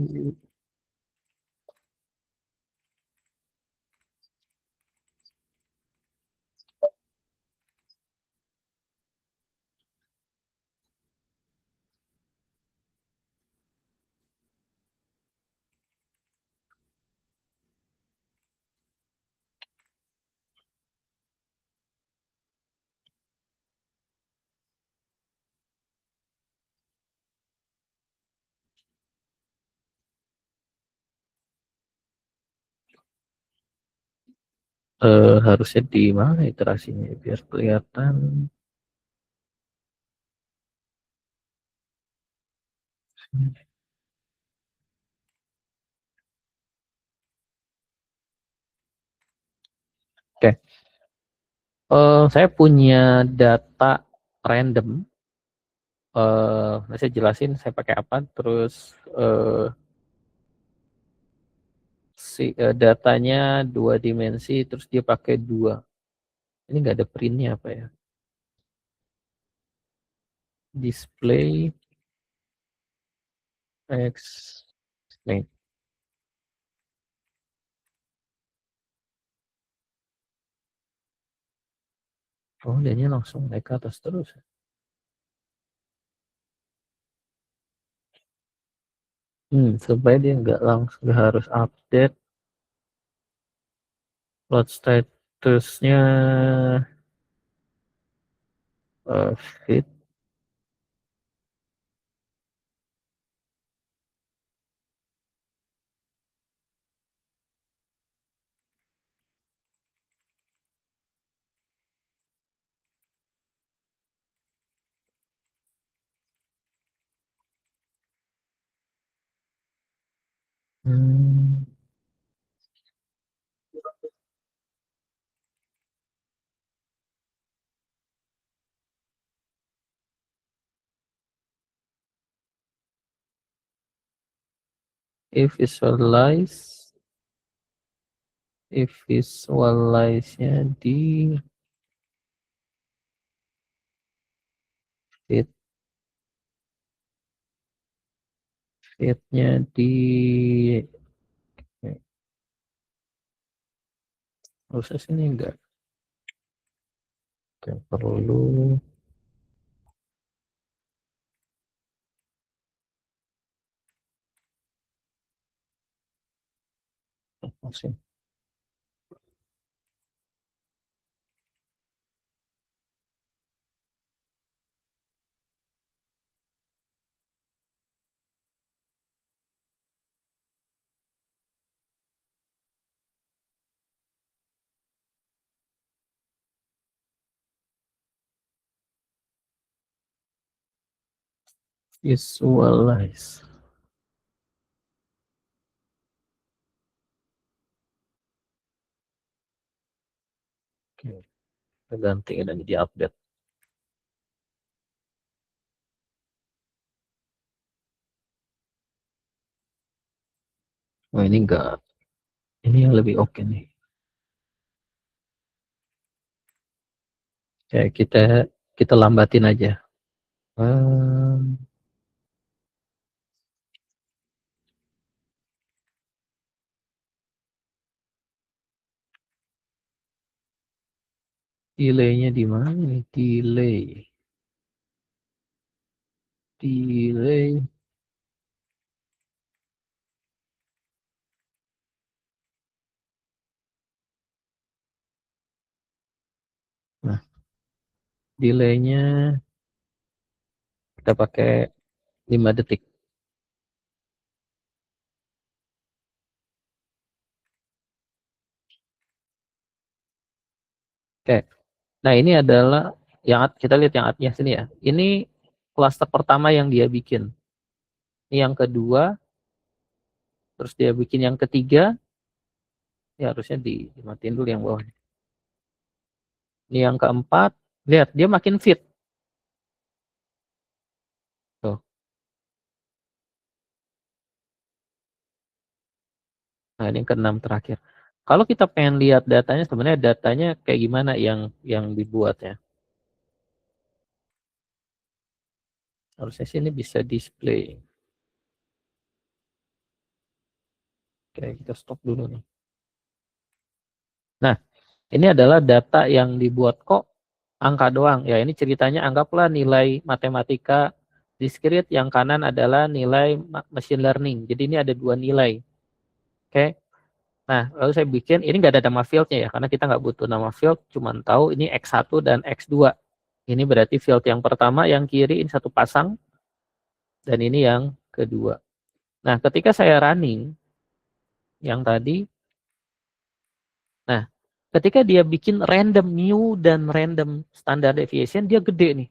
harusnya di mana iterasinya biar kelihatan. Oke, saya punya data random. Saya jelasin saya pakai apa. Terus datanya 2 dimensi, terus dia pakai 2. Ini nggak ada printnya apa ya? Display explain. Oh, dia langsung naik ke atas terus. Supaya dia nggak langsung nggak harus update load statusnya fit. Hmm, if visualize-nya di fit, fitnya di proses ini enggak. Oke, perlu masih visualize. Oke, kita ganti dan jadi update. Oh, ini enggak. Ini yang lebih oke nih. Ya, kita lambatin aja. Um, Delay-nya di mana nih? Delay. Nah, delaynya kita pakai 5 detik. Oke. Nah, ini adalah yang kita lihat yang artinya sini ya. Ini klaster pertama yang dia bikin. Ini yang kedua, terus dia bikin yang ketiga, ya harusnya dimatiin dulu yang bawah. Ini yang keempat, lihat dia makin fit. Tuh. Nah, ini yang keenam terakhir. Kalau kita pengen lihat datanya, sebenarnya datanya kayak gimana yang dibuatnya. Harusnya sih ini bisa display. Oke, kita stop dulu nih. Nah, ini adalah data yang dibuat kok angka doang. Ya, ini ceritanya anggaplah nilai matematika discrete, yang kanan adalah nilai machine learning. Jadi ini ada dua nilai. Oke. Nah, lalu saya bikin, ini nggak ada nama fieldnya ya, karena kita nggak butuh nama field, cuman tahu ini X1 dan X2. Ini berarti field yang pertama, yang kiri ini satu pasang, dan ini yang kedua. Nah, ketika saya running, yang tadi, nah, ketika dia bikin random mu dan random standard deviation, dia gede nih.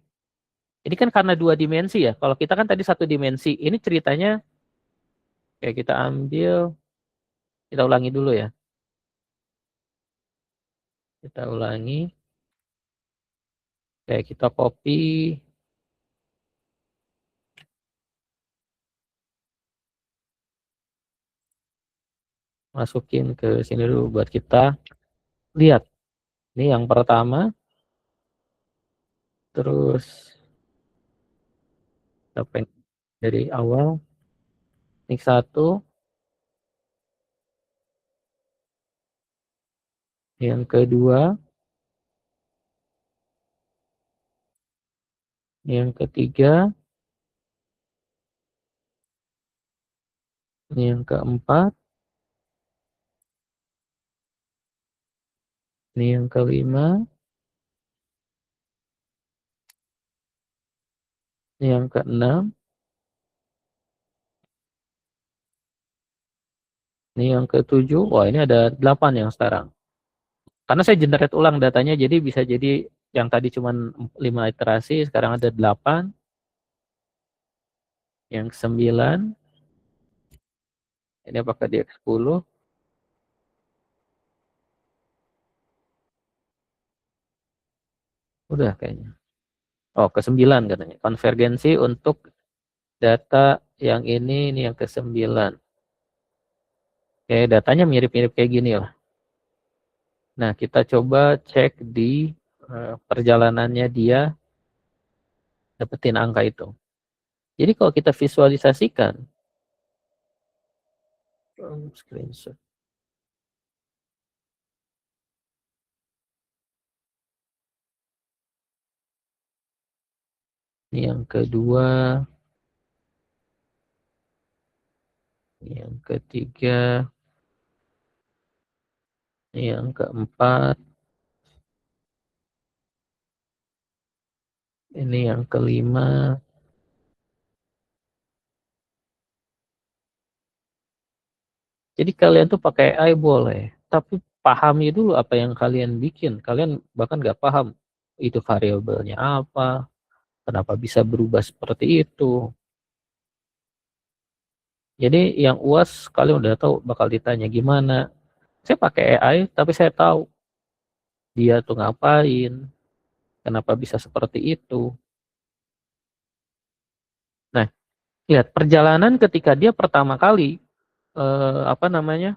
Ini kan karena dua dimensi ya. Kalau kita kan tadi satu dimensi. Ini ceritanya kayak kita ambil, kita ulangi dulu ya. Kita ulangi. Kayak kita copy, masukin ke sini dulu buat kita lihat. Ini yang pertama, terus kita dari awal. Ini satu, yang kedua, yang ketiga, ini yang keempat, ini yang kelima, ini yang keenam, ini yang ketujuh. Wah, ini ada 8 yang sekarang. Karena saya generate ulang datanya, jadi bisa jadi yang tadi cuma 5 iterasi, sekarang ada 8. Yang 9, ini apakah di X10? Udah kayaknya. Oh, ke-9 katanya. Konvergensi untuk data yang ini yang ke-9. Oke, datanya mirip-mirip kayak gini lah. Nah, kita coba cek di perjalanannya dia dapetin angka itu. Jadi kalau kita visualisasikan, screenshot. Ini yang kedua, ini yang ketiga, ini yang keempat, ini yang kelima. Jadi kalian tuh pakai AI boleh, tapi pahami dulu apa yang kalian bikin. Kalian bahkan nggak paham itu variabelnya apa, kenapa bisa berubah seperti itu. Jadi yang UAS kalian udah tahu bakal ditanya gimana. Saya pakai AI, tapi saya tahu dia tuh ngapain, kenapa bisa seperti itu. Nah, lihat perjalanan ketika dia pertama kali apa namanya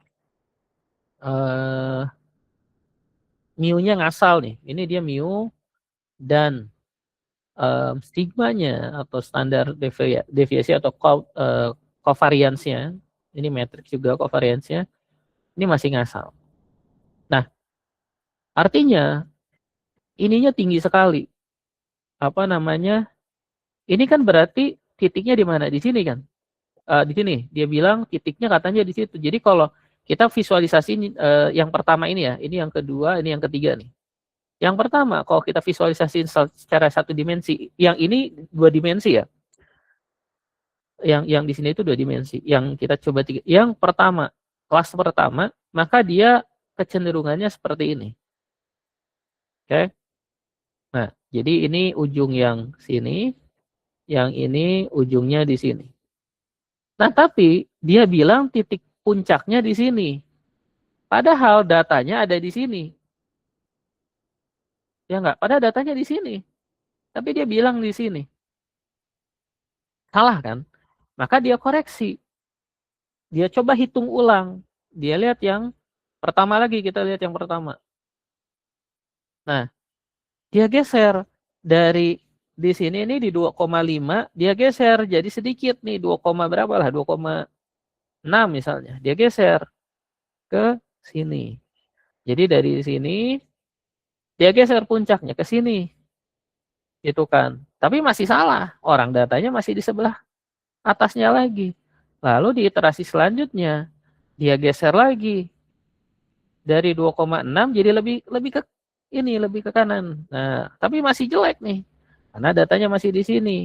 mu-nya ngasal nih. Ini dia mu dan stigmanya atau standar deviasi atau covariance-nya, ini matriks juga covariance-nya, ini masih ngasal. Nah, artinya ininya tinggi sekali. Apa namanya? Ini kan berarti titiknya di mana? Di sini kan? Di sini. Dia bilang titiknya katanya di situ. Jadi kalau kita visualisasi yang pertama ini ya, ini yang kedua, ini yang ketiga nih. Yang pertama, kalau kita visualisasi secara satu dimensi, yang ini dua dimensi ya. Yang di sini itu dua dimensi. Yang kita coba tiga. Yang pertama, kelas pertama, maka dia kecenderungannya seperti ini. Oke. Nah, jadi ini ujung yang sini, yang ini ujungnya di sini. Nah, tapi dia bilang titik puncaknya di sini. Padahal datanya ada di sini. Ya enggak? Padahal datanya di sini. Tapi dia bilang di sini. Salah kan? Maka dia koreksi. Dia coba hitung ulang. Dia lihat yang pertama lagi, kita lihat yang pertama. Nah, dia geser dari di sini ini di 2,5, dia geser jadi sedikit nih 2, berapa lah 2,6 misalnya. Dia geser ke sini. Jadi dari sini dia geser puncaknya ke sini. Itu kan. Tapi masih salah. Orang datanya masih di sebelah atasnya lagi. Lalu di iterasi selanjutnya dia geser lagi dari 2,6 jadi lebih lebih ke ini, lebih ke kanan. Nah, tapi masih jelek nih. Karena datanya masih di sini.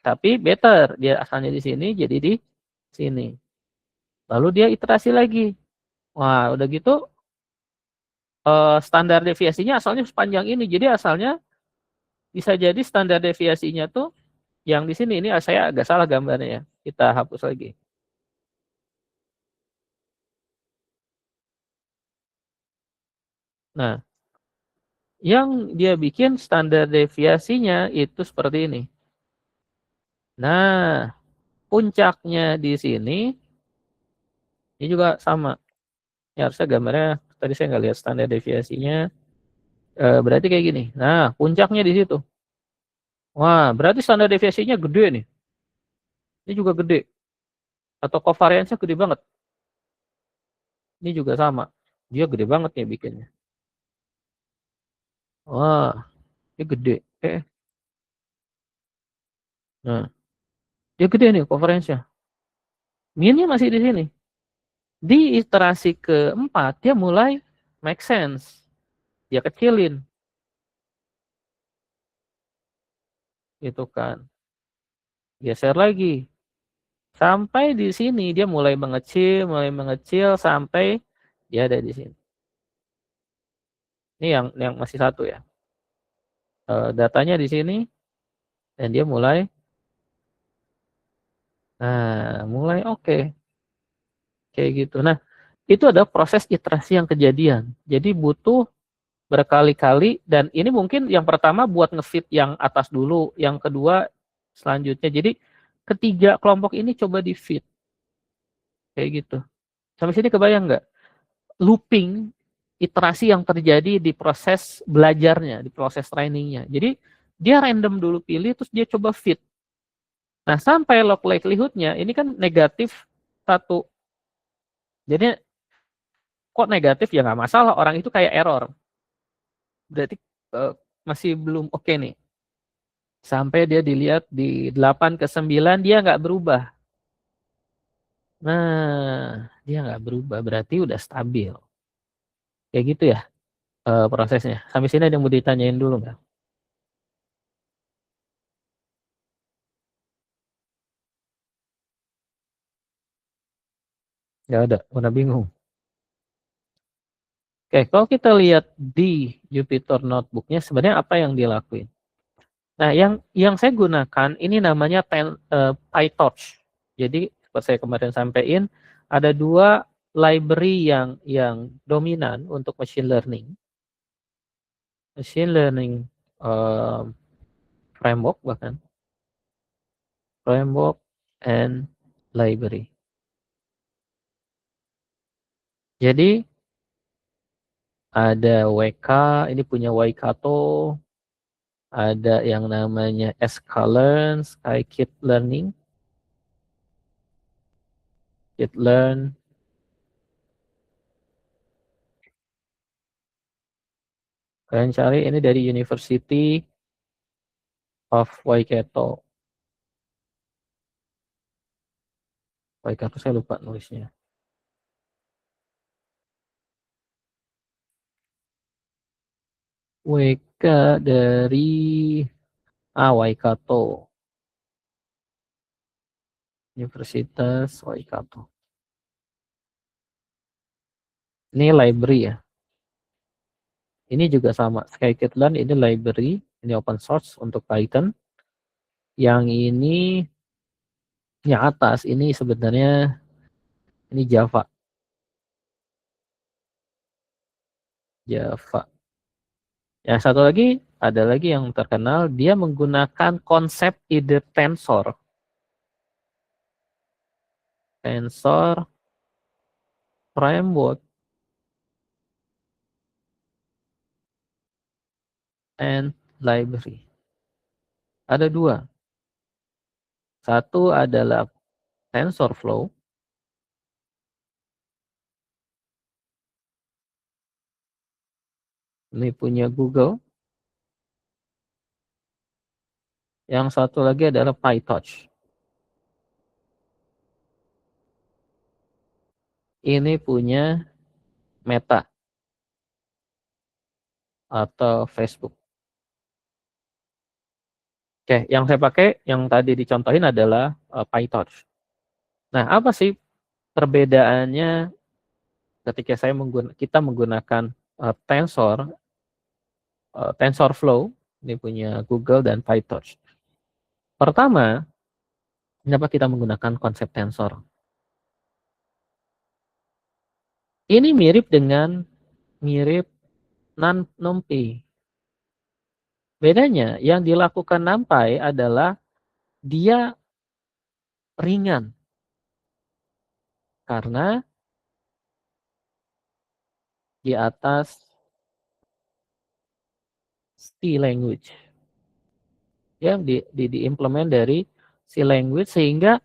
Tapi better, dia asalnya di sini jadi di sini. Lalu dia iterasi lagi. Wah, udah gitu standar deviasinya asalnya sepanjang ini. Jadi asalnya bisa jadi standar deviasinya tuh yang di sini. Ini saya agak salah gambarnya ya. Kita hapus lagi. Nah, yang dia bikin standar deviasinya itu seperti ini. Nah, puncaknya di sini, ini juga sama. Ya harusnya gambarnya, tadi saya nggak lihat standar deviasinya. Berarti kayak gini. Nah, puncaknya di situ. Wah, berarti standar deviasinya gede nih. Ini juga gede. Atau covariance-nya gede banget. Ini juga sama. Dia gede banget nih bikinnya. Wah, dia gede. Nah, dia gede nih covariance-nya. Minnya masih di sini. Di iterasi keempat, dia mulai make sense. Dia kecilin. Gitu kan. Geser lagi. Sampai di sini dia mulai mengecil sampai dia ada di sini. Ini yang masih satu ya. Datanya di sini dan dia mulai mulai oke. Kayak gitu. Nah, itu ada proses iterasi yang kejadian. Jadi butuh berkali-kali dan ini mungkin yang pertama buat ngefit yang atas dulu, yang kedua selanjutnya. Jadi ketiga kelompok ini coba di fit kayak gitu. Sampai sini kebayang nggak? Looping iterasi yang terjadi di proses belajarnya, di proses trainingnya. Jadi dia random dulu pilih, terus dia coba fit. Nah sampai log likelihood-nya ini kan negatif 1. Jadi kok negatif ya nggak masalah, orang itu kayak error. Berarti masih belum oke nih. Sampai dia dilihat di 8 ke 9 dia nggak berubah. Nah dia nggak berubah berarti udah stabil. Kayak gitu ya prosesnya. Sampai sini ada yang mau ditanyain dulu nggak? Nggak ada, udah bingung. Oke, kalau kita lihat di Jupyter Notebook-nya sebenarnya apa yang dilakuin. Nah, yang saya gunakan ini namanya PyTorch. Jadi seperti saya kemarin sampaikan, ada 2 library yang dominan untuk machine learning. Machine learning framework bahkan. Framework and library. Jadi ada WK, ini punya Waikato, ada yang namanya Sklearn, Scikit-learn, Skitlearn. Kalian cari ini dari University of Waikato. Waikato saya lupa nulisnya. WK dari Waikato. Universitas Waikato. Ini library ya. Ini juga sama, scikit-learn ini library, ini open source untuk Python. Yang ini, yang atas ini sebenarnya ini Java. Java. Yang satu lagi, ada lagi yang terkenal, dia menggunakan konsep ide tensor. Tensor framework and library. Ada dua. Satu adalah TensorFlow. Ini punya Google. Yang satu lagi adalah PyTorch. Ini punya Meta atau Facebook. Oke, yang saya pakai yang tadi dicontohin adalah PyTorch. Nah, apa sih perbedaannya ketika kita menggunakan TensorFlow, ini punya Google dan PyTorch. Pertama, kenapa kita menggunakan konsep tensor? Ini mirip NumPy. Bedanya yang dilakukan NumPy adalah dia ringan karena di atas C language. Ya, diimplement dari C language sehingga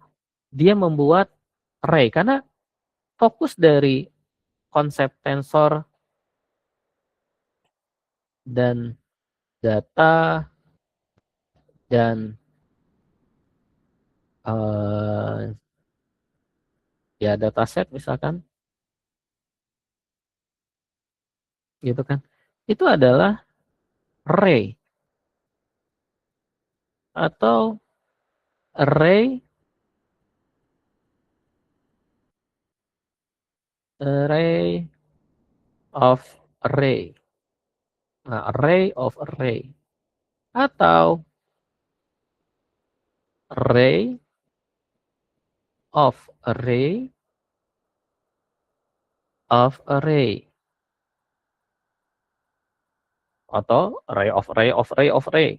dia membuat array karena fokus dari konsep tensor dan data dan ya dataset misalkan gitu kan, itu adalah array atau array array of array. Nah, array of array atau array of array of array atau array of array of array of array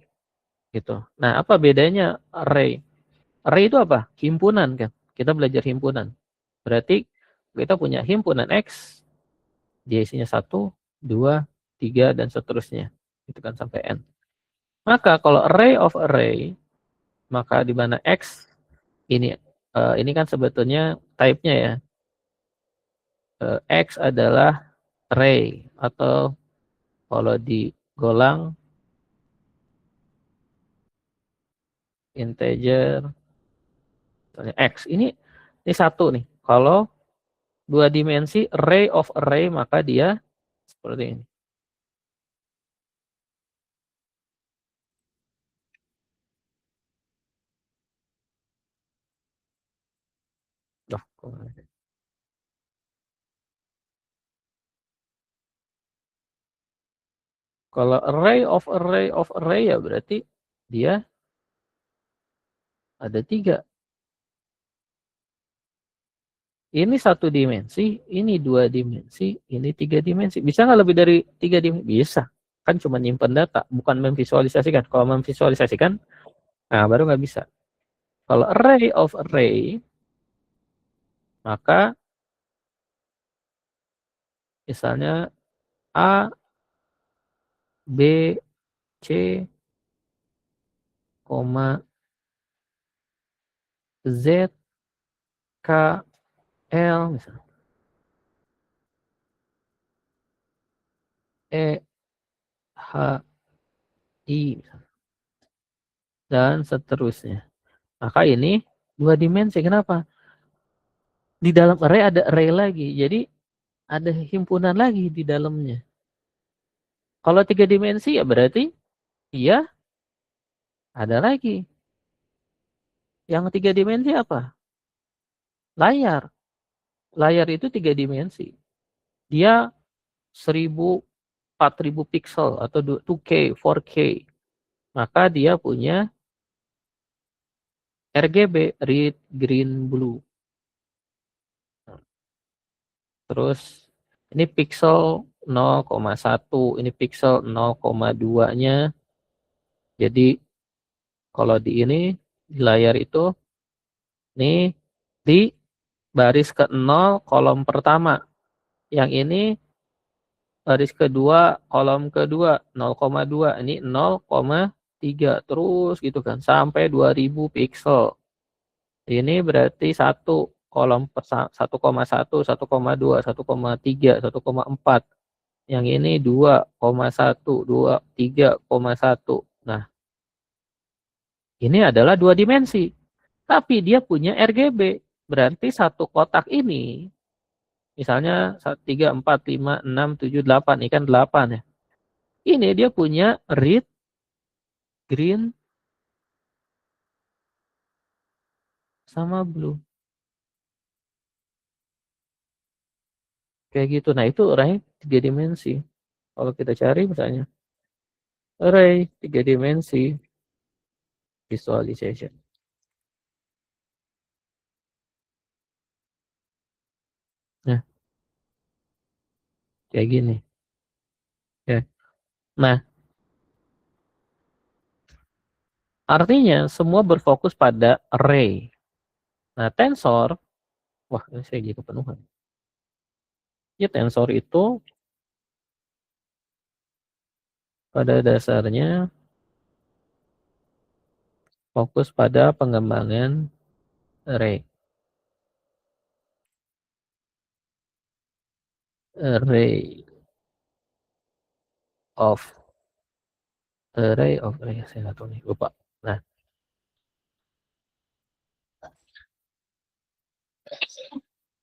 gitu. Nah, apa bedanya array? Array itu apa? Himpunan kan. Kita belajar himpunan. Berarti kita punya himpunan X, dia isinya 1, 2, 3 dan seterusnya. Itu kan sampai N. Maka kalau array of array, maka di mana X ini kan sebetulnya type-nya ya. X adalah array atau kalau digolang integer misalnya X. Ini satu nih. Kalau dua dimensi array of array maka dia seperti ini. Kalau array of array of array ya berarti dia ada 3. Ini 1 dimensi, ini 2 dimensi, ini 3 dimensi. Bisa nggak lebih dari 3 dimensi? Bisa. Kan cuma nyimpen data, bukan memvisualisasikan. Kalau memvisualisasikan, nah baru nggak bisa. Kalau array of array, maka misalnya A, B, C, Z, K, L, misalnya. E, H, I, misalnya. Dan seterusnya. Maka ini 2 dimensi. Kenapa? Di dalam array ada array lagi. Jadi ada himpunan lagi di dalamnya. Kalau 3 dimensi ya berarti iya ada lagi. Yang 3 dimensi apa? Layar. Layar itu 3 dimensi. Dia 1000 4000 pixel atau 2K, 4K, maka dia punya RGB, red, green, blue. Terus ini pixel 0,1, ini pixel 0,2-nya. Jadi kalau di ini di layar itu nih di baris ke-0 kolom pertama. Yang ini baris kedua kolom kedua 0,2, ini 0,3 terus gitu kan sampai 2000 pixel. Ini berarti 1,1, 1,2, 1,3, 1,4. Yang ini 2,1, 3,1. Nah, ini adalah dua dimensi. Tapi dia punya RGB. Berarti satu kotak ini, misalnya 3, 4, 5, 6, 7, 8. Ini kan 8 ya. Ini dia punya red, green, sama blue. Kayak gitu. Nah, itu array 3 dimensi. Kalau kita cari misalnya array 3 dimensi visualization. Nah, kayak gini. Ya. Nah, artinya semua berfokus pada array. Nah, tensor, wah ini saya jadi kepenuhan. Ya, tensor itu pada dasarnya fokus pada pengembangan array. Array of saya nggak tahu nih, lupa. Nah,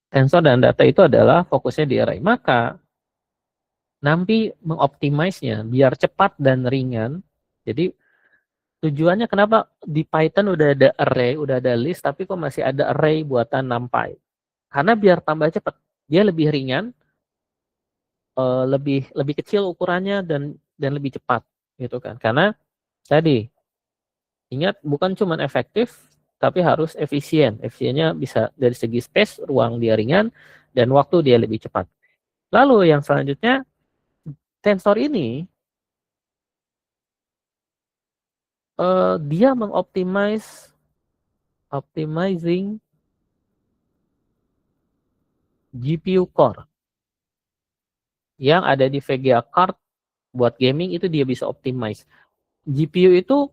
tensor dan data itu adalah fokusnya di array. Maka nanti mengoptimize-nya biar cepat dan ringan. Jadi tujuannya kenapa di Python udah ada array, udah ada list, tapi kok masih ada array buatan NumPy? Karena biar tambah cepat, dia lebih ringan, lebih lebih kecil ukurannya dan lebih cepat gitu kan. Karena tadi ingat bukan cuma efektif tapi harus efisien. Efisiennya bisa dari segi space, ruang dia ringan dan waktu dia lebih cepat. Lalu yang selanjutnya tensor ini dia optimizing GPU core yang ada di VGA card buat gaming itu dia bisa optimize. GPU itu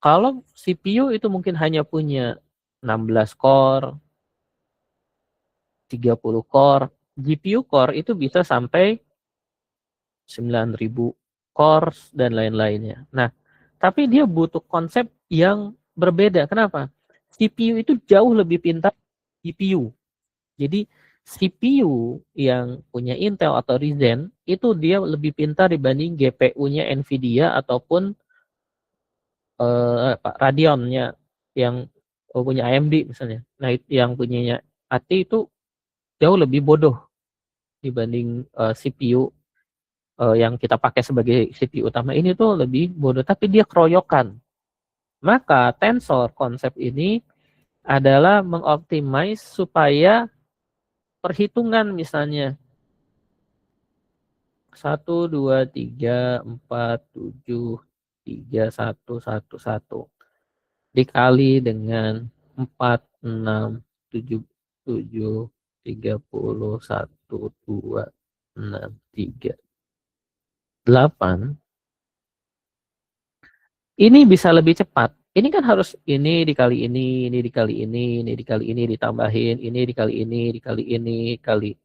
kalau CPU itu mungkin hanya punya 16 core, 30 core, GPU core itu bisa sampai 9.000 cores dan lain-lainnya. Nah, tapi dia butuh konsep yang berbeda. Kenapa? CPU itu jauh lebih pintar GPU. Jadi CPU yang punya Intel atau Ryzen itu dia lebih pintar dibanding GPU-nya Nvidia ataupun Radeon-nya yang punya AMD misalnya. Nah, yang punyanya AT itu jauh lebih bodoh dibanding CPU yang kita pakai sebagai CPU utama ini tuh lebih bodoh, tapi dia keroyokan. Maka tensor konsep ini adalah mengoptimize supaya perhitungan misalnya 1, 2, 3, 4, 7, 3, 1, 1, 1 dikali dengan 4, 6, 7, 7, 30, 1, 2, 6, 3, 8. Ini bisa lebih cepat. Ini kan harus ini dikali ini dikali ini dikali ini ditambahin, ini dikali ini dikali ini kali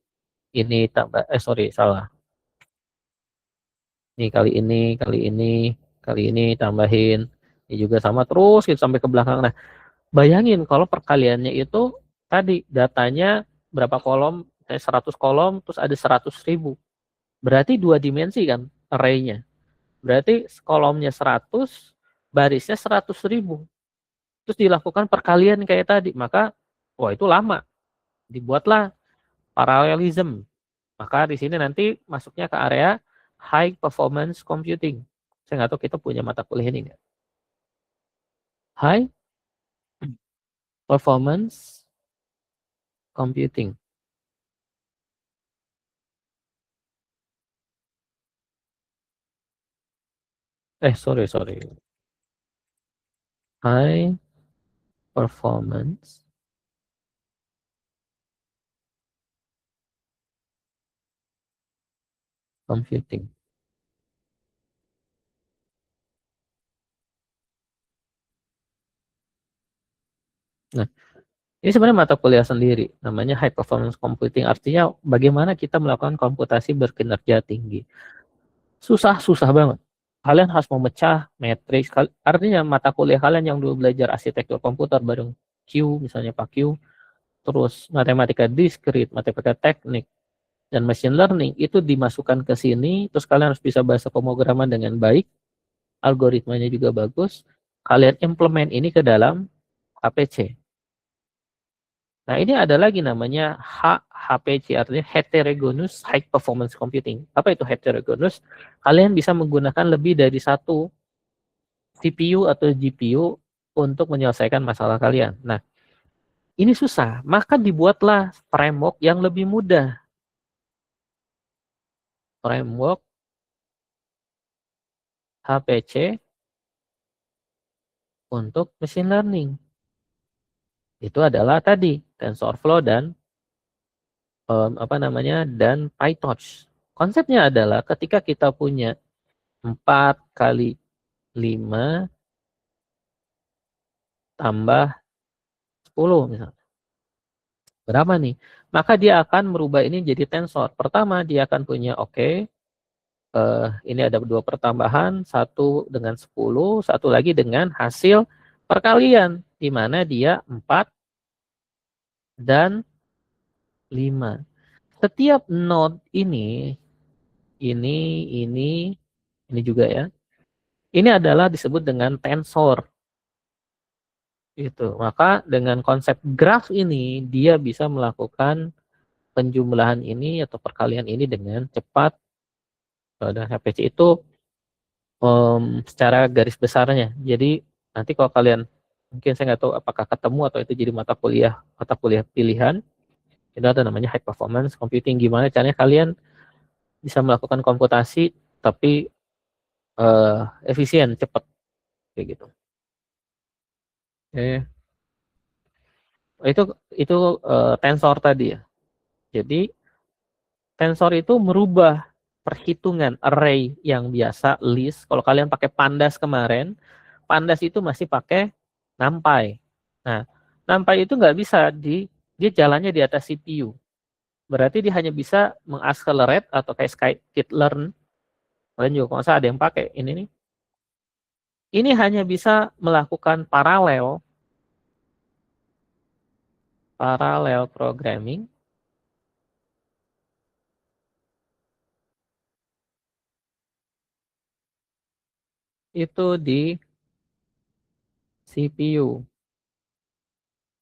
ini tambah sorry salah. Ini kali ini kali ini kali ini tambahin. Ini juga sama terus gitu sampai ke belakang. Nah, bayangin kalau perkaliannya itu tadi datanya berapa kolom, 100 kolom terus ada 100.000. Berarti dua dimensi kan array-nya. Berarti kolomnya 100, barisnya 100.000. Terus dilakukan perkalian kayak tadi, maka wah itu lama. Dibuatlah parallelism. Maka di sini nanti masuknya ke area high performance computing. Saya nggak tahu kita punya mata kuliah ini nggak. High performance computing. Sorry. High performance computing. Nah, ini sebenarnya mata kuliah sendiri, namanya high performance computing. Artinya bagaimana kita melakukan komputasi berkinerja tinggi. Susah banget. Kalian harus memecah matriks. Artinya mata kuliah kalian yang dulu belajar arsitektur komputer bareng Q, misalnya Pak Q, terus matematika diskrit, matematika teknik, dan machine learning, itu dimasukkan ke sini, terus kalian harus bisa bahasa pemrograman dengan baik, algoritmanya juga bagus, kalian implement ini ke dalam HPC. Nah, ini ada lagi namanya HPC, artinya Heterogeneous High Performance Computing. Apa itu heterogeneous? Kalian bisa menggunakan lebih dari satu CPU atau GPU untuk menyelesaikan masalah kalian. Nah, ini susah, maka dibuatlah framework yang lebih mudah. Framework HPC untuk machine learning. Itu adalah tadi TensorFlow dan dan PyTorch. Konsepnya adalah ketika kita punya 4 kali 5 tambah 10 misalnya. Berapa nih? Maka dia akan merubah ini jadi tensor. Pertama dia akan punya ini ada 2 pertambahan, satu dengan 10, satu lagi dengan hasil perkalian, di mana dia 4 dan 5. Setiap node ini, ini juga ya. Ini adalah disebut dengan tensor. Itu. Maka dengan konsep graf ini dia bisa melakukan penjumlahan ini atau perkalian ini dengan cepat, dan HPC itu secara garis besarnya. Jadi nanti kalau kalian, mungkin saya nggak tahu apakah ketemu atau itu jadi mata kuliah pilihan, itu ada namanya high performance computing. Gimana caranya kalian bisa melakukan komputasi tapi efisien, cepat, kayak gitu. Oke. Itu tensor tadi ya. Jadi tensor itu merubah perhitungan array yang biasa list. Kalau kalian pakai pandas kemarin, pandas itu masih pakai NumPy. Nah, NumPy itu nggak bisa dia jalannya di atas CPU. Berarti dia hanya bisa mengaccelerate atau kayak scikit-learn. Kalian juga kalau ada yang pakai ini nih. Ini hanya bisa melakukan parallel programming itu di CPU.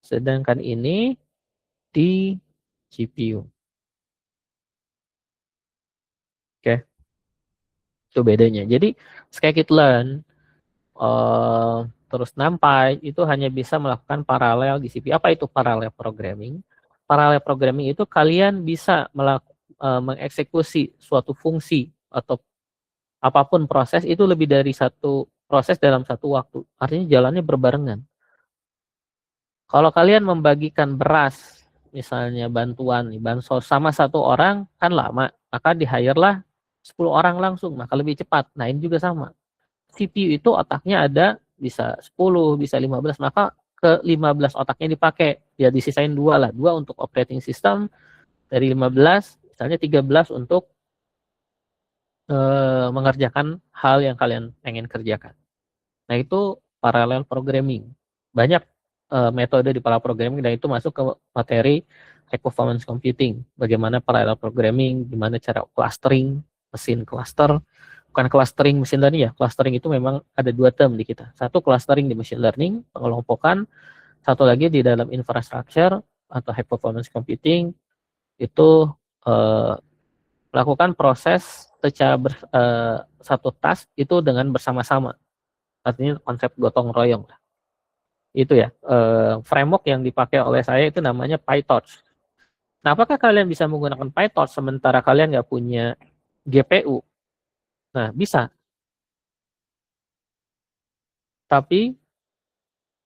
Sedangkan ini di GPU. Oke, itu bedanya. Jadi scikit-learn terus NumPy itu hanya bisa melakukan paralel di CPU. Apa itu paralel programming? Paralel programming itu kalian bisa mengeksekusi suatu fungsi atau apapun proses itu lebih dari satu proses dalam satu waktu. Artinya jalannya berbarengan. Kalau kalian membagikan beras, misalnya bantuan, bansos sama satu orang kan lama, maka di-hire-lah 10 orang langsung, maka lebih cepat. Nah, ini juga sama. CPU itu otaknya ada bisa 10, bisa 15, maka ke 15 otaknya dipakai. Ya disisain 2 lah, 2 untuk operating system, dari 15, misalnya 13 untuk mengerjakan hal yang kalian pengen kerjakan. Nah, itu parallel programming. Banyak metode di parallel programming dan itu masuk ke materi high performance computing. Bagaimana parallel programming, gimana cara clustering, mesin cluster. Bukan clustering mesin learning ya, clustering itu memang ada 2 term di kita. Satu clustering di machine learning, pengelompokan. Satu lagi di dalam infrastructure atau high performance computing, itu melakukan proses satu task itu dengan bersama-sama. Artinya konsep gotong royong. Itu ya, framework yang dipakai oleh saya itu namanya PyTorch. Nah, apakah kalian bisa menggunakan PyTorch sementara kalian nggak punya GPU? Nah, bisa. Tapi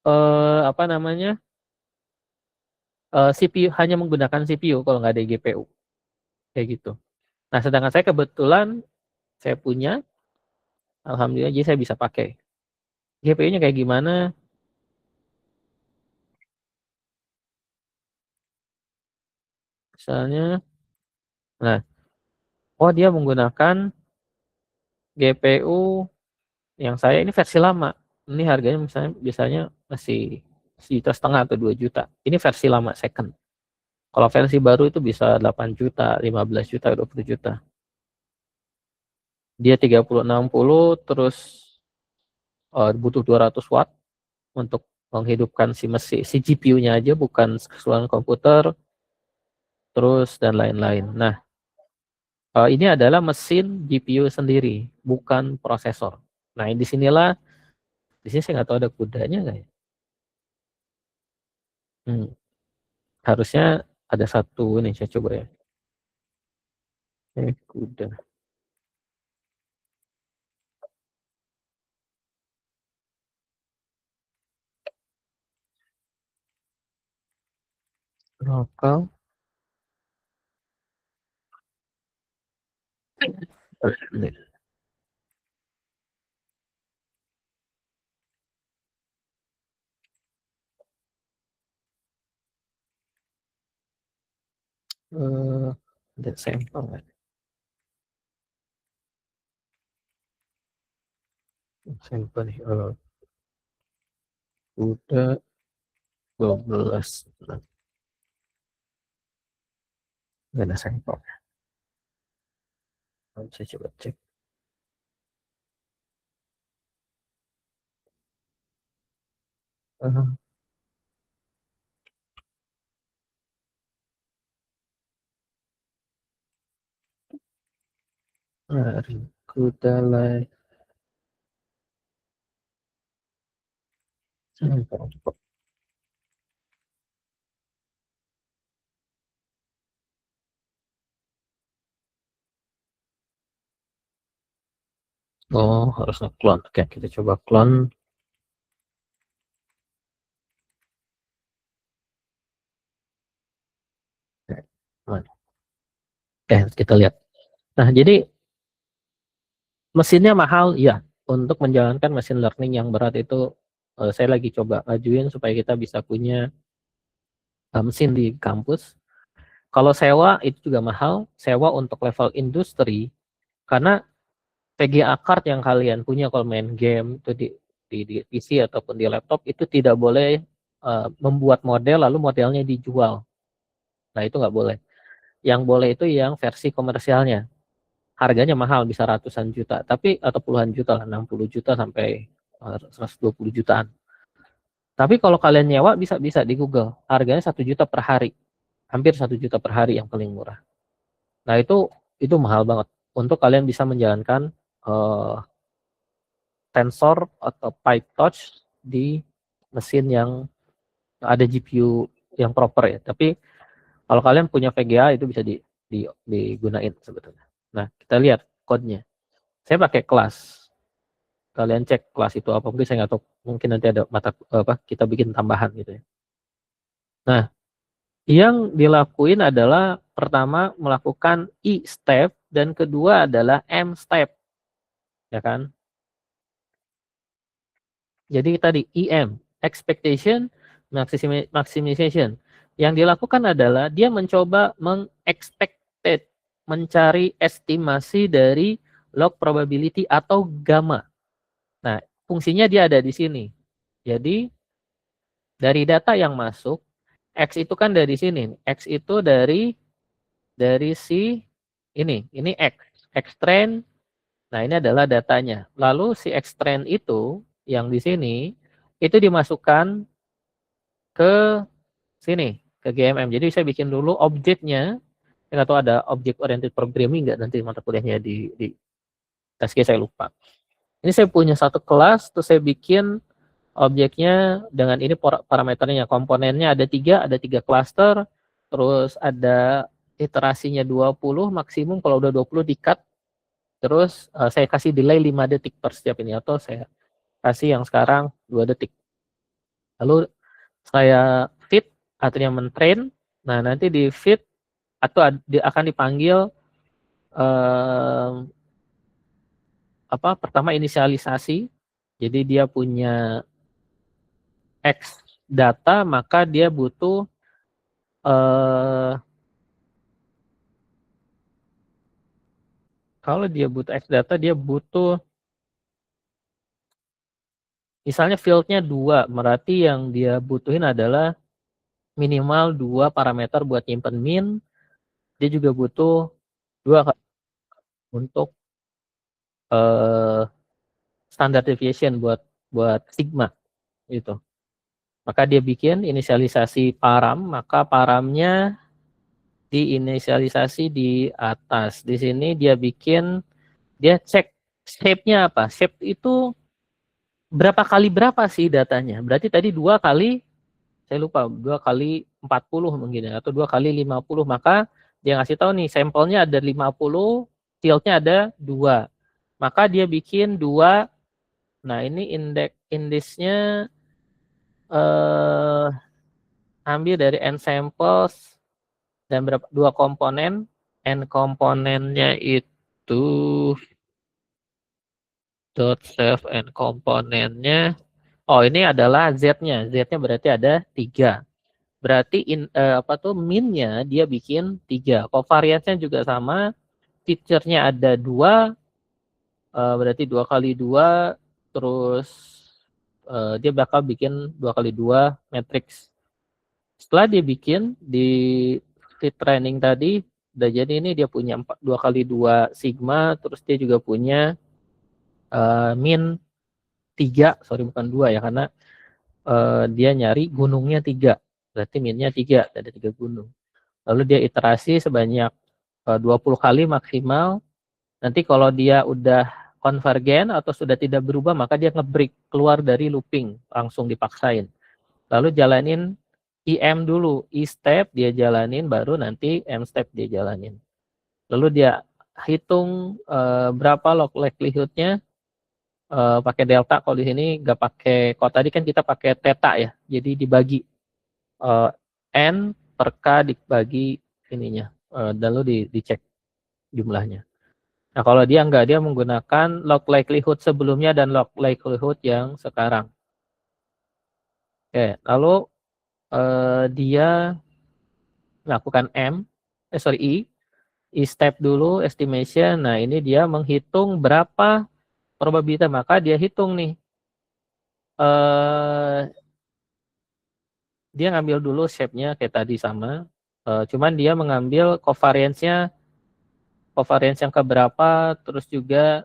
apa namanya, CPU hanya menggunakan CPU kalau nggak ada GPU, kayak gitu. Nah, sedangkan saya kebetulan saya punya, alhamdulillah, jadi saya bisa pakai. GPU-nya kayak gimana? Misalnya, nah, oh dia menggunakan GPU yang saya ini versi lama. Ini harganya misalnya biasanya masih 1,5 juta atau 2 juta. Ini versi lama second. Kalau versi baru itu bisa 8 juta, 15 juta, 20 juta. Dia 3060 terus butuh 200 watt untuk menghidupkan si GPU-nya aja, bukan keseluruhan komputer, terus dan lain-lain. Nah, ini adalah mesin GPU sendiri, bukan prosesor. Nah, di sini saya nggak tahu ada kudanya nggak ya? Hmm, harusnya ada satu ini, saya coba ya. Kuda. Lokal. Ada sampel nggak? Sampel nih. Kuda 12. Nggak ada sampel. Saya coba cek. Uh, Kuda Live sampel. Oh, harus nge-clone. Oke, kita coba clone. Kita lihat. Nah, jadi mesinnya mahal, ya. Untuk menjalankan mesin learning yang berat itu, saya lagi coba ajuin supaya kita bisa punya mesin di kampus. Kalau sewa itu juga mahal, sewa untuk level industri, karena VGA card yang kalian punya kalau main game itu di PC ataupun di laptop itu tidak boleh membuat model lalu modelnya dijual. Nah, itu nggak boleh. Yang boleh itu yang versi komersialnya. Harganya mahal, bisa ratusan juta, tapi atau puluhan juta lah, 60 juta sampai 120 jutaan. Tapi kalau kalian nyewa bisa di Google, harganya 1 juta per hari, hampir 1 juta per hari yang paling murah. Nah, itu mahal banget untuk kalian bisa menjalankan Tensor atau PyTorch di mesin yang ada GPU yang proper ya. Tapi kalau kalian punya VGA itu bisa digunain sebetulnya. Nah, kita lihat code-nya. Saya pakai kelas. Kalian cek kelas itu apa, mungkin saya nggak tahu, mungkin nanti ada kita bikin tambahan gitu ya. Nah, yang dilakuin adalah pertama melakukan I step dan kedua adalah M step, ya kan? Jadi tadi IM, expectation maximization. Yang dilakukan adalah dia mencoba mengexpected, mencari estimasi dari log probability atau gamma. Nah, fungsinya dia ada di sini. Jadi dari data yang masuk, X itu kan dari sini. X itu dari si ini X. X trend. Nah, ini adalah datanya. Lalu si X trend itu yang di sini itu dimasukkan ke sini, ke GMM. Jadi saya bikin dulu objeknya. Saya nggak tahu ada object oriented programming nggak nanti mata kuliahnya di TSG, saya lupa. Ini saya punya satu kelas, terus saya bikin objeknya dengan ini parameternya, komponennya ada tiga cluster, terus ada iterasinya 20 maksimum, kalau udah 20 di-cut, terus saya kasih delay 5 detik per setiap ini, atau saya kasih yang sekarang 2 detik. Lalu saya feed, artinya mentrain, nah nanti di feed atau akan dipanggil pertama inisialisasi, jadi dia punya X data, maka dia butuh kalau dia butuh X data, dia butuh misalnya fieldnya 2, berarti yang dia butuhin adalah minimal 2 parameter buat nyimpen min, dia juga butuh 2 untuk standard deviation buat sigma gitu. Maka dia bikin inisialisasi param, maka paramnya diinisialisasi di atas. Di sini dia bikin, dia cek shape-nya apa. Shape itu berapa kali berapa sih datanya. Berarti tadi 2 kali, saya lupa, 2 kali 40 mungkin ya, atau 2 kali 50. Maka dia ngasih tahu nih, sampelnya ada 50, fieldnya ada 2. Maka dia bikin 2, nah ini indexnya ambil dari n samples dan berapa 2 komponen, n komponennya itu dot save n komponennya, ini adalah z-nya, z-nya berarti ada 3. Berarti minnya dia bikin 3. Covariance-nya juga sama, feature-nya ada 2, berarti 2 kali 2, terus dia bakal bikin 2 kali 2 matrix. Setelah dia bikin di fit training tadi, udah jadi ini dia punya 2 kali 2 sigma, terus dia juga punya min 3, sorry bukan 2 ya, karena dia nyari gunungnya 3, berarti minnya 3, ada 3 gunung. Lalu dia iterasi sebanyak 20 kali maksimal. Nanti kalau dia udah konvergen atau sudah tidak berubah, maka dia ngebreak, keluar dari looping, langsung dipaksain. Lalu jalanin IM dulu, I step dia jalanin, baru nanti M step dia jalanin. Lalu dia hitung berapa log likelihood-nya pakai delta. Kalau di sini nggak pakai, kalau tadi kan kita pakai theta ya, jadi dibagi N per K dibagi ininya, lalu dicek jumlahnya. Nah kalau dia enggak, dia menggunakan log likelihood sebelumnya dan log likelihood yang sekarang. Oke, lalu dia melakukan I step dulu, estimation. Nah ini dia menghitung berapa probabilitas, maka dia hitung nih. Dia ngambil dulu shape-nya kayak tadi sama, cuman dia mengambil covariance-nya, covariance yang keberapa, terus juga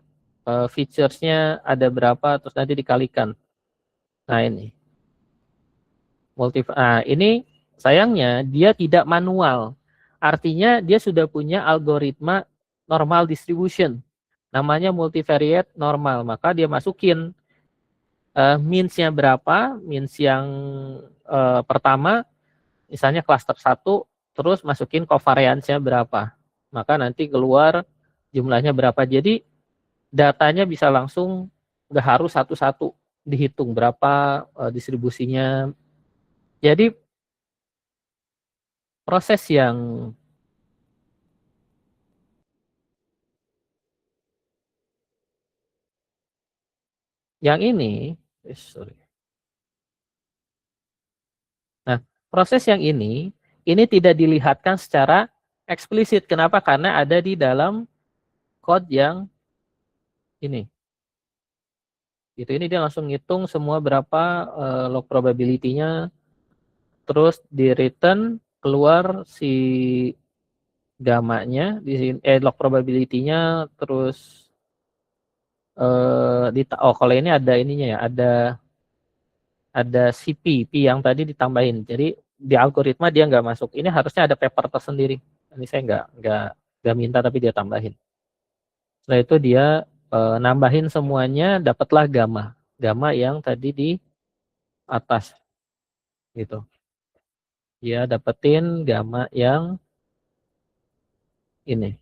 features-nya ada berapa, terus nanti dikalikan. Nah ini. Ini sayangnya dia tidak manual. Artinya dia sudah punya algoritma normal distribution. Namanya multivariate normal. Maka dia masukin means-nya berapa, means yang pertama, misalnya cluster 1, terus masukin covariance-nya berapa. Maka nanti keluar jumlahnya berapa. Jadi datanya bisa langsung, nggak harus satu-satu dihitung berapa distribusinya. Jadi proses yang ini, sorry. Nah, proses yang ini tidak dilihatkan secara eksplisit. Kenapa? Karena ada di dalam code yang ini. Gitu, ini dia langsung ngitung semua berapa log probability-nya, terus di return keluar si gamanya di sini, log probability-nya, terus kalau ini ada ininya ya, ada CP, P yang tadi ditambahin. Jadi di algoritma dia nggak masuk. Ini harusnya ada paper tersendiri. Ini saya nggak minta tapi dia tambahin. Setelah itu dia nambahin semuanya, dapatlah gamma. Gamma yang tadi di atas gitu. Dia dapetin gamma yang ini.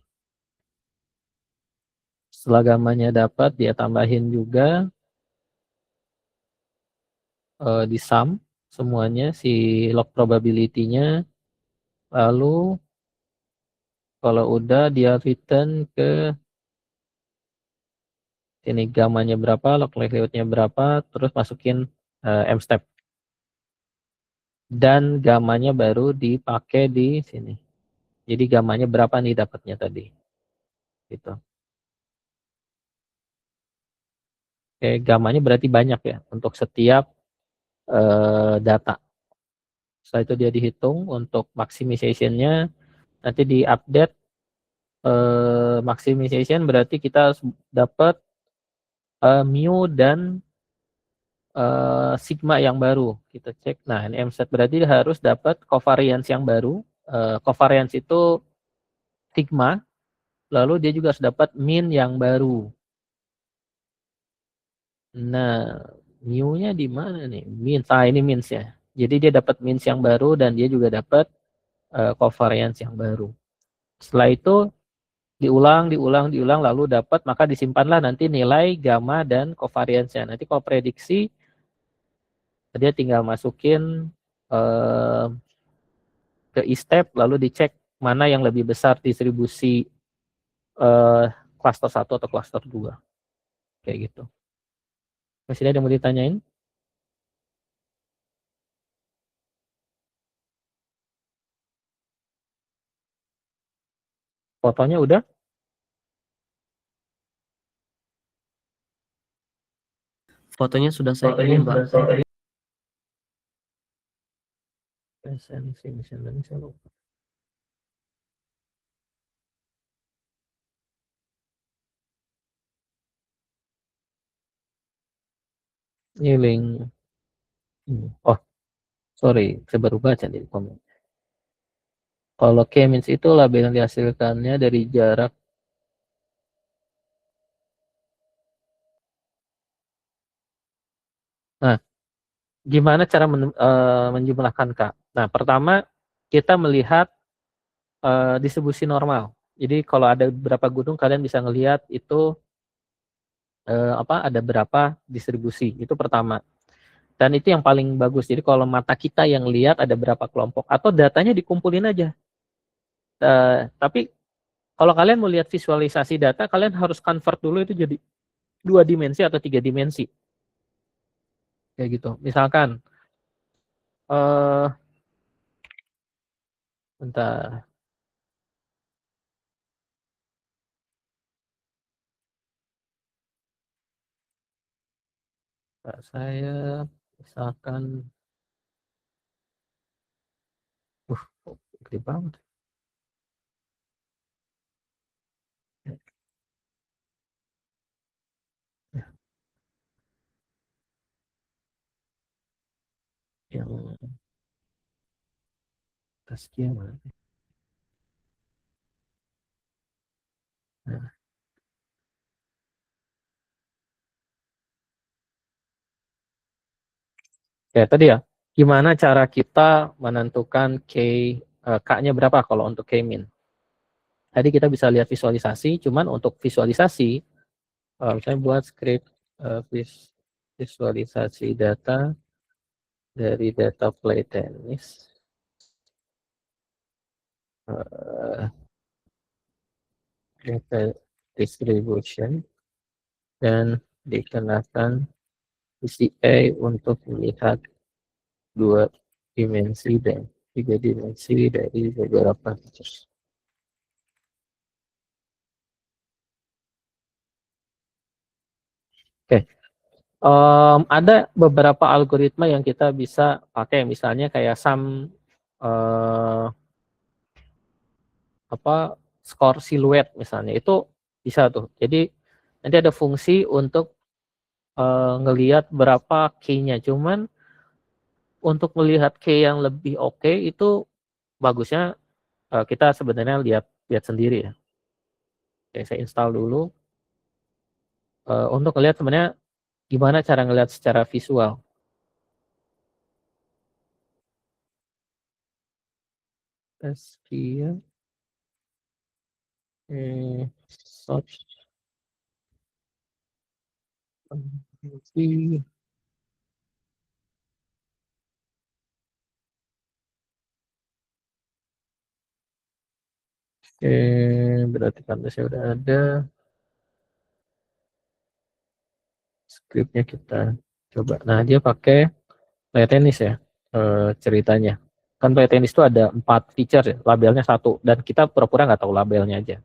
Setelah gamanya dapat, dia tambahin juga di sum semuanya si log probability-nya. Lalu kalau udah dia return ke sini gamanya berapa, log likelihood-nya berapa, terus masukin M-step. Dan gamanya baru dipakai di sini. Jadi gamanya berapa nih dapatnya tadi. Gitu. Oke, gamanya berarti banyak ya untuk setiap data. Setelah itu dia dihitung untuk maximization-nya, nanti di-update maximization berarti kita dapat mu dan sigma yang baru. Kita cek. Nah, ini MSET berarti harus dapat covariance yang baru. Covariance itu sigma, lalu dia juga harus dapat mean yang baru. Nah, mu-nya di mana nih? Means. Ah, ini means ya. Jadi dia dapat means yang baru dan dia juga dapat covariance yang baru. Setelah itu diulang, lalu dapat, maka disimpanlah nanti nilai gamma dan covariance-nya. Nanti kalau prediksi, dia tinggal masukin ke e-step, lalu dicek mana yang lebih besar distribusi cluster 1 atau cluster 2. Kayak gitu. Masih ada yang mau ditanyain? Fotonya udah? Fotonya sudah saya kirim, Pak. Ini link. Oh, sorry, saya baru baca di komen. Kalau K-means itu label yang dihasilkannya dari jarak. Nah, gimana cara menjumlahkan Kak? Nah, pertama kita melihat distribusi normal. Jadi kalau ada berapa gunung kalian bisa ngelihat itu ada berapa distribusi. Itu pertama. Dan itu yang paling bagus. Jadi kalau mata kita yang lihat ada berapa kelompok atau datanya dikumpulin aja. Tapi kalau kalian mau lihat visualisasi data, kalian harus convert dulu itu jadi 2 dimensi atau 3 dimensi. Kayak gitu. Misalkan bentar. Saya misalkan gede banget. Yang Taskia mana? Nah, ya tadi ya, gimana cara kita menentukan K-nya berapa kalau untuk K-min? Tadi kita bisa lihat visualisasi, cuman untuk visualisasi, misalnya buat script visualisasi data dari data play tennis. Data distribution dan dikenakan PCA untuk melihat 2 dimensi dan 3 dimensi dari beberapa features. Oke, ada beberapa algoritma yang kita bisa pakai, misalnya kayak skor siluet misalnya, itu bisa tuh. Jadi nanti ada fungsi untuk ngelihat berapa K-nya. Cuman untuk melihat K yang lebih oke itu bagusnya kita sebenarnya lihat sendiri ya. Oke, saya install dulu untuk lihat sebenarnya gimana cara ngelihat secara visual. Sekian. Search. Oke, berarti saya udah ada. Scriptnya kita coba. Nah, dia pakai play tennis ya ceritanya. Kan play tennis itu ada 4 feature ya, labelnya 1 dan kita pura-pura nggak tahu labelnya aja.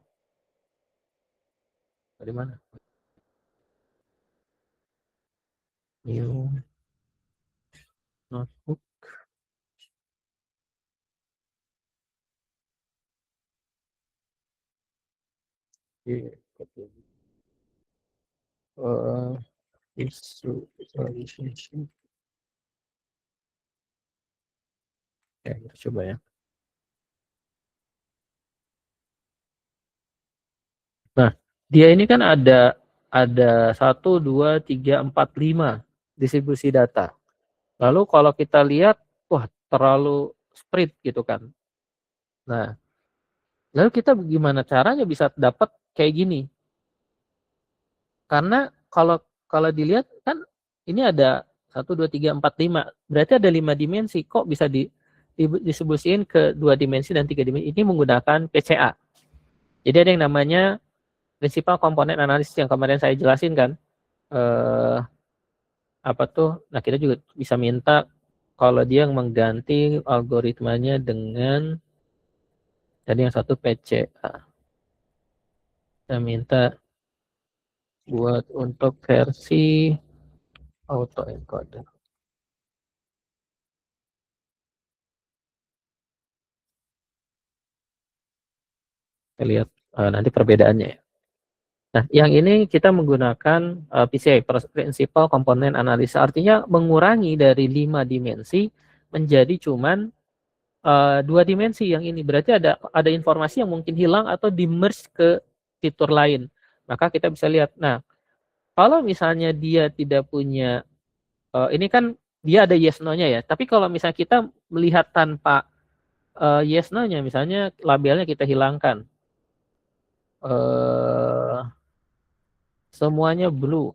Dari mana? New notebook. Visualization. Ya, kita coba ya. Nah, dia ini kan ada 1, 2, 3, 4, 5 distribusi data. Lalu kalau kita lihat, wah terlalu spread gitu kan. Nah, lalu kita gimana caranya bisa dapat kayak gini? Karena kalau kalau dilihat kan ini ada 1, 2, 3, 4, 5. Berarti ada 5 dimensi. Kok bisa distribusiin ke 2 dimensi dan 3 dimensi? Ini menggunakan PCA. Jadi ada yang namanya Principal Component Analysis yang kemarin saya jelasin kan. Apa tuh? Nah, kita juga bisa minta kalau dia mengganti algoritmanya dengan tadi yang satu PCA. Kita minta buat untuk versi autoencoder. Kita lihat nanti perbedaannya ya. Nah, yang ini kita menggunakan PCA, Principal Component Analysis. Artinya mengurangi dari 5 dimensi menjadi cuman 2 dimensi yang ini. Berarti ada informasi yang mungkin hilang atau di-merge ke fitur lain. Maka kita bisa lihat. Nah, kalau misalnya dia tidak punya, ini kan dia ada yes no-nya ya. Tapi kalau misalnya kita melihat tanpa yes no-nya, misalnya labelnya kita hilangkan. Semuanya blue.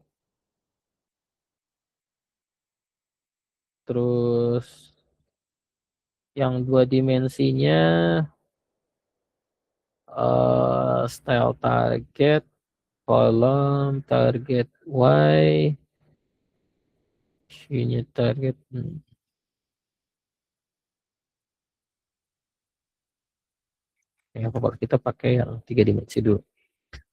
Terus yang 2 dimensinya style target, column, target Y, unit target. Ya, pokoknya kita pakai yang 3 dimensi dulu.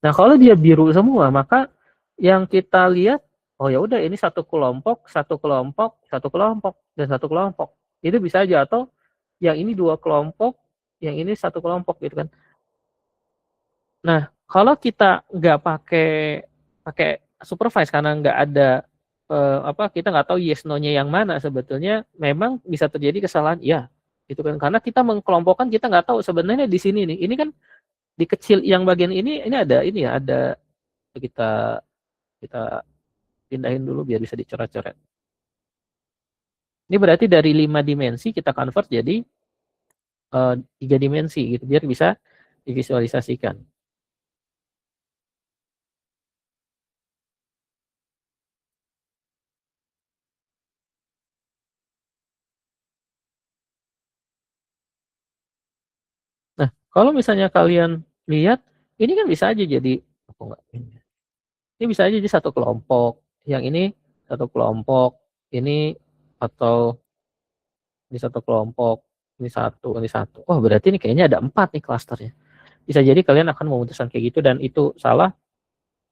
Nah, kalau dia biru semua, maka yang kita lihat, oh ya udah ini satu kelompok, satu kelompok, satu kelompok, dan satu kelompok. Itu bisa aja, atau yang ini 2 kelompok, yang ini satu kelompok gitu kan. Nah, kalau kita nggak pakai supervise karena nggak ada kita nggak tahu yes no-nya yang mana, sebetulnya memang bisa terjadi kesalahan ya gitu kan, karena kita mengkelompokkan, kita nggak tahu sebenarnya di sini nih, ini kan di kecil yang bagian ini ada ini ya, ada kita pindahin dulu biar bisa dicoret-coret. Ini berarti dari 5 dimensi kita convert jadi 3 dimensi gitu biar bisa divisualisasikan. Nah, kalau misalnya kalian lihat, ini kan bisa aja jadi apa enggak ini. Ini bisa aja jadi satu kelompok, yang ini satu kelompok, ini atau ini satu kelompok, ini satu, ini satu. Oh, berarti ini kayaknya ada 4 nih klasternya. Bisa jadi kalian akan memutuskan kayak gitu dan itu salah,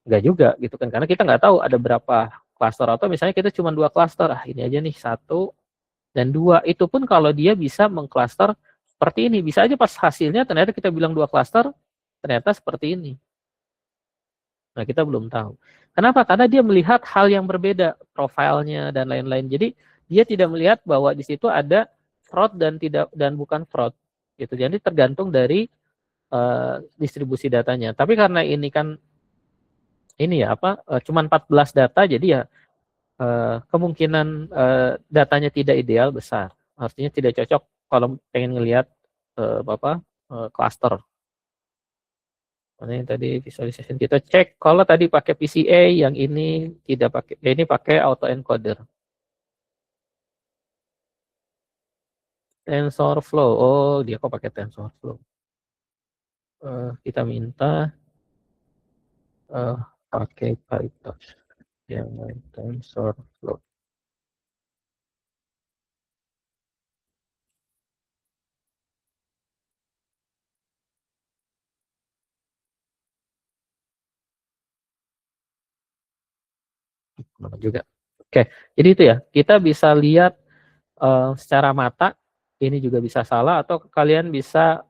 enggak juga gitu kan. Karena kita nggak tahu ada berapa klaster, atau misalnya kita cuma 2 klaster, ini aja nih 1 dan 2. Itu pun kalau dia bisa mengklaster seperti ini. Bisa aja pas hasilnya ternyata kita bilang 2 klaster, ternyata seperti ini. Nah, kita belum tahu. Kenapa? Karena dia melihat hal yang berbeda, profilnya dan lain-lain. Jadi dia tidak melihat bahwa di situ ada fraud dan bukan fraud. gitu. Jadi tergantung dari distribusi datanya. Tapi karena ini kan ini ya apa cuma 14 data, jadi ya kemungkinan datanya tidak ideal besar. Artinya tidak cocok kalau pengen ngelihat apa cluster. Mana yang tadi visualization kita cek kalau tadi pakai PCA, yang ini tidak pakai, ini pakai autoencoder. TensorFlow, oh dia kok pakai TensorFlow. Kita minta pakai PyTorch yang TensorFlow. Juga. Oke, jadi itu ya, kita bisa lihat secara mata, ini juga bisa salah, atau kalian bisa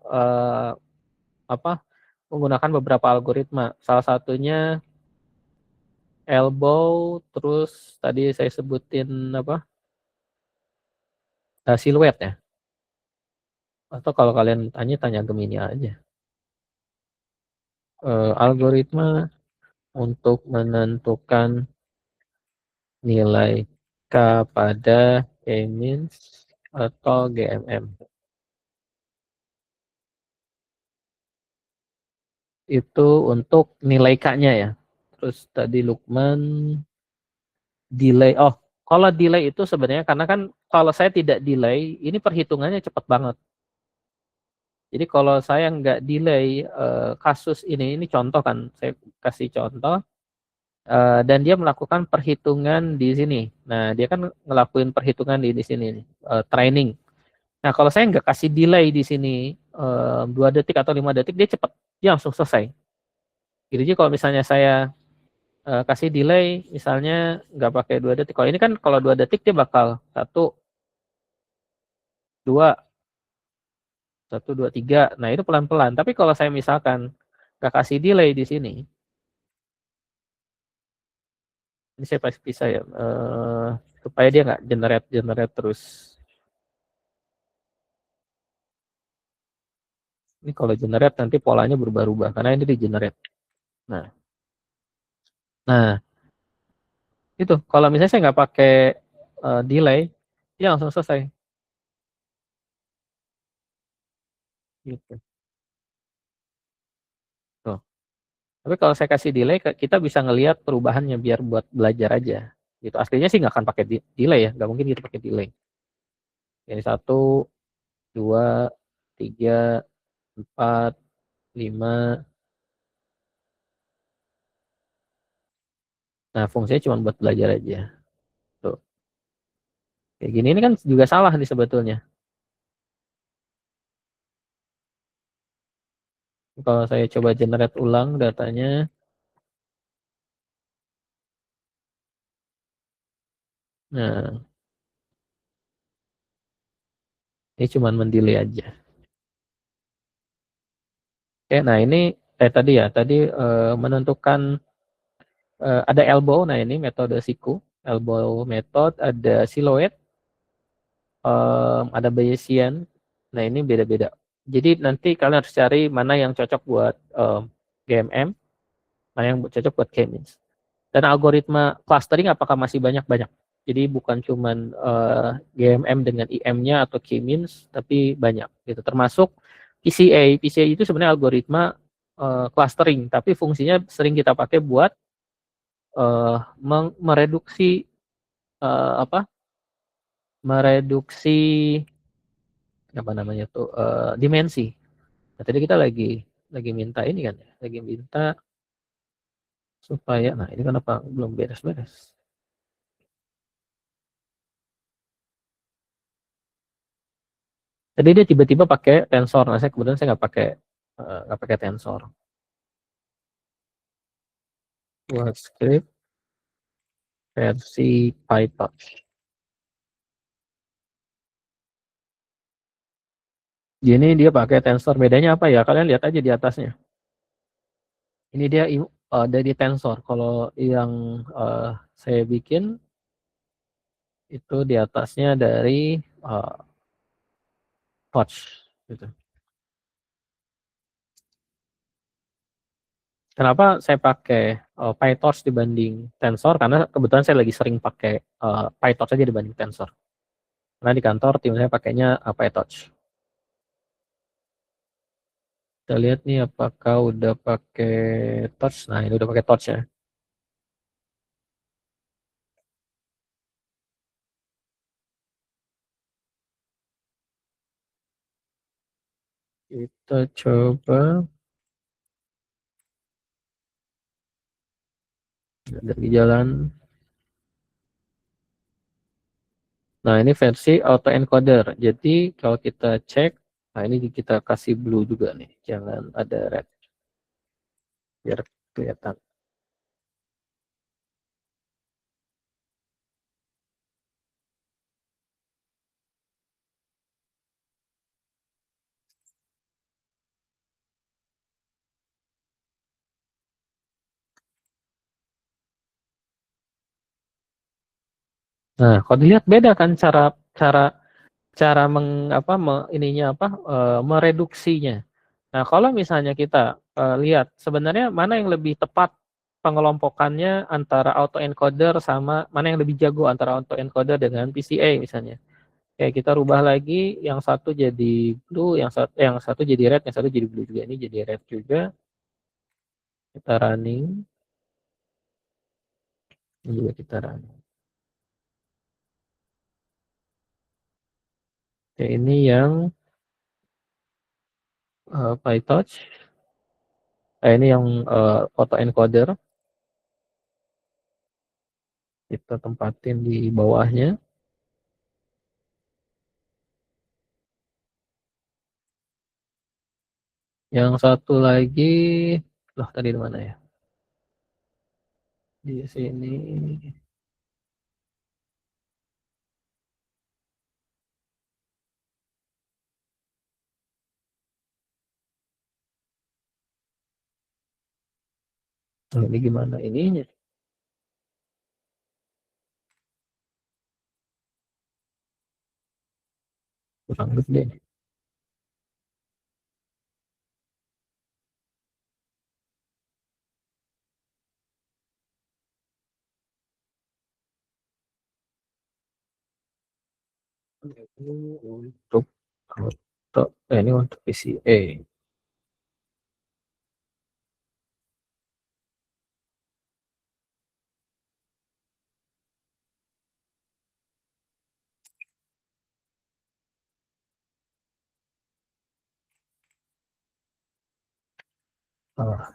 apa menggunakan beberapa algoritma. Salah satunya elbow, terus tadi saya sebutin apa siluet ya. Atau kalau kalian tanya Gemini aja. Algoritma untuk menentukan nilai K pada K-means atau GMM. Itu untuk nilai K-nya ya. Terus tadi Lukman delay. Oh, kalau delay itu sebenarnya karena kan kalau saya tidak delay, ini perhitungannya cepat banget. Jadi kalau saya nggak delay kasus ini contoh kan, saya kasih contoh, dan dia melakukan perhitungan di sini. Nah, dia kan ngelakuin perhitungan di sini, training. Nah, kalau saya nggak kasih delay di sini 2 detik atau 5 detik, dia cepat, dia langsung selesai. Jadi kalau misalnya saya kasih delay, misalnya nggak pakai 2 detik. Kalau ini kan kalau 2 detik dia bakal 1, 2, 1, 2, 3. Nah, itu pelan-pelan. Tapi kalau saya misalkan nggak kasih delay di sini, ini saya pasti bisa ya, supaya dia nggak generate terus. Ini kalau generate nanti polanya berubah-ubah karena ini di generate. Nah, itu kalau misalnya saya nggak pakai delay, dia langsung selesai. Gitu. Tuh. Tapi kalau saya kasih delay, kita bisa ngelihat perubahannya biar buat belajar aja. Gitu. Aslinya sih nggak akan pakai delay ya, nggak mungkin kita pakai delay. Jadi 1, 2, 3, 4, 5. Nah, fungsinya cuma buat belajar aja. Tuh. Kayak gini ini kan juga salah nih sebetulnya. Kalau saya coba generate ulang datanya, nah ini cuma mendelay aja. Oke, nah ini tadi menentukan ada elbow. Nah ini metode siku, elbow method, ada silhouette, ada Bayesian. Nah ini beda-beda. Jadi nanti kalian harus cari mana yang cocok buat GMM, mana yang cocok buat K-means. Dan algoritma clustering apakah masih banyak-banyak. Jadi bukan cuman GMM dengan IM-nya atau K-means, tapi banyak gitu. Termasuk PCA. PCA itu sebenarnya algoritma clustering, tapi fungsinya sering kita pakai buat mereduksi apa? Mereduksi apa namanya tuh dimensi. Nah, tadi kita lagi minta ini kan ya, lagi minta supaya, nah ini kenapa belum beres-beres? Tadi dia tiba-tiba pakai tensor, nah saya kemudian saya nggak pakai tensor. Buat script versi PyTorch. Ini dia pakai tensor, bedanya apa ya? Kalian lihat aja di atasnya. Ini dia dari tensor. Kalau yang saya bikin itu di atasnya dari Torch gitu. Kenapa saya pakai PyTorch dibanding Tensor? Karena kebetulan saya lagi sering pakai PyTorch aja dibanding Tensor. Karena di kantor tim saya pakainya PyTorch. Kita lihat nih apakah udah pakai Torch. Nah, ini udah pakai Torch ya. Kita coba dari jalan. Nah, ini versi autoencoder. Jadi kalau kita cek, nah ini kita kasih blue juga nih, jangan ada red biar kelihatan. Nah, kalau dilihat beda kan cara cara cara ininya mereduksinya. Nah, kalau misalnya kita lihat sebenarnya mana yang lebih tepat pengelompokannya antara autoencoder sama mana yang lebih jago antara autoencoder dengan PCA misalnya. Kayak kita rubah lagi, yang satu jadi blue, yang satu jadi red, yang satu jadi blue juga. Ini jadi red juga. Kita running, ini juga kita running. Oke, ini yang PyTorch. Ini yang autoencoder. Kita tempatin di bawahnya. Yang satu lagi, loh tadi di mana ya? Di sini. Oh, ini gimana ininya? Kurang gede. Ini untuk ini untuk PCA. Ah,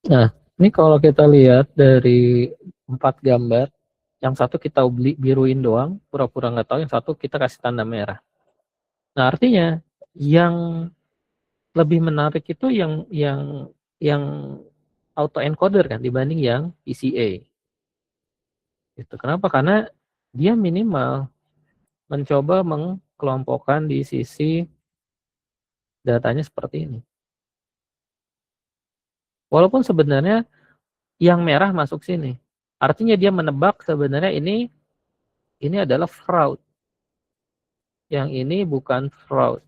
Nah, ini kalau kita lihat dari 4 gambar, yang satu kita biruin doang, pura-pura nggak tahu, yang satu kita kasih tanda merah. Nah, artinya yang lebih menarik itu yang auto encoder kan dibanding yang PCA. Itu kenapa? Karena dia minimal mencoba mengkelompokkan di sisi datanya seperti ini. Walaupun sebenarnya yang merah masuk sini. Artinya dia menebak sebenarnya ini adalah fraud. Yang ini bukan fraud.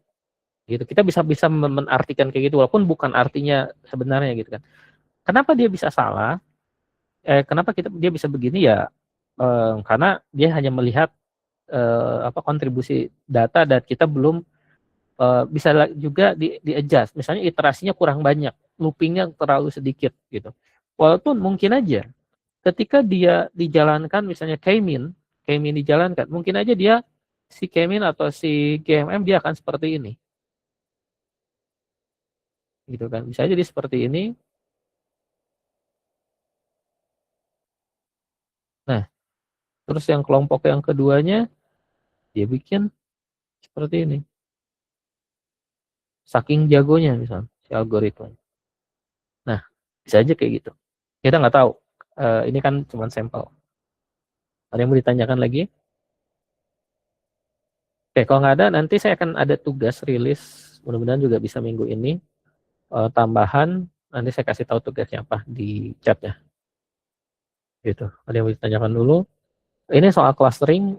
Gitu. Kita bisa bisa menartikan kayak gitu walaupun bukan artinya sebenarnya gitu kan. Kenapa dia bisa salah? Kenapa dia bisa begini ya? Karena dia hanya melihat kontribusi data dan kita belum bisa juga di adjust. Misalnya iterasinya kurang banyak, loopingnya terlalu sedikit gitu. Walaupun mungkin aja ketika dia dijalankan misalnya K-min dijalankan, mungkin aja dia si K-min atau si GMM dia akan seperti ini. Gitu kan. Bisa jadi seperti ini. Nah, terus yang kelompok yang keduanya dia bikin seperti ini. Saking jagonya misalnya si algoritma. Nah, bisa aja kayak gitu. Kita nggak tahu. Ini kan cuma sampel. Ada yang mau ditanyakan lagi? Oke, kalau nggak ada nanti saya akan ada tugas rilis, mudah-mudahan juga bisa minggu ini, tambahan, nanti saya kasih tahu tugasnya apa di chatnya, gitu. Ada yang mau ditanyakan dulu? Ini soal clustering,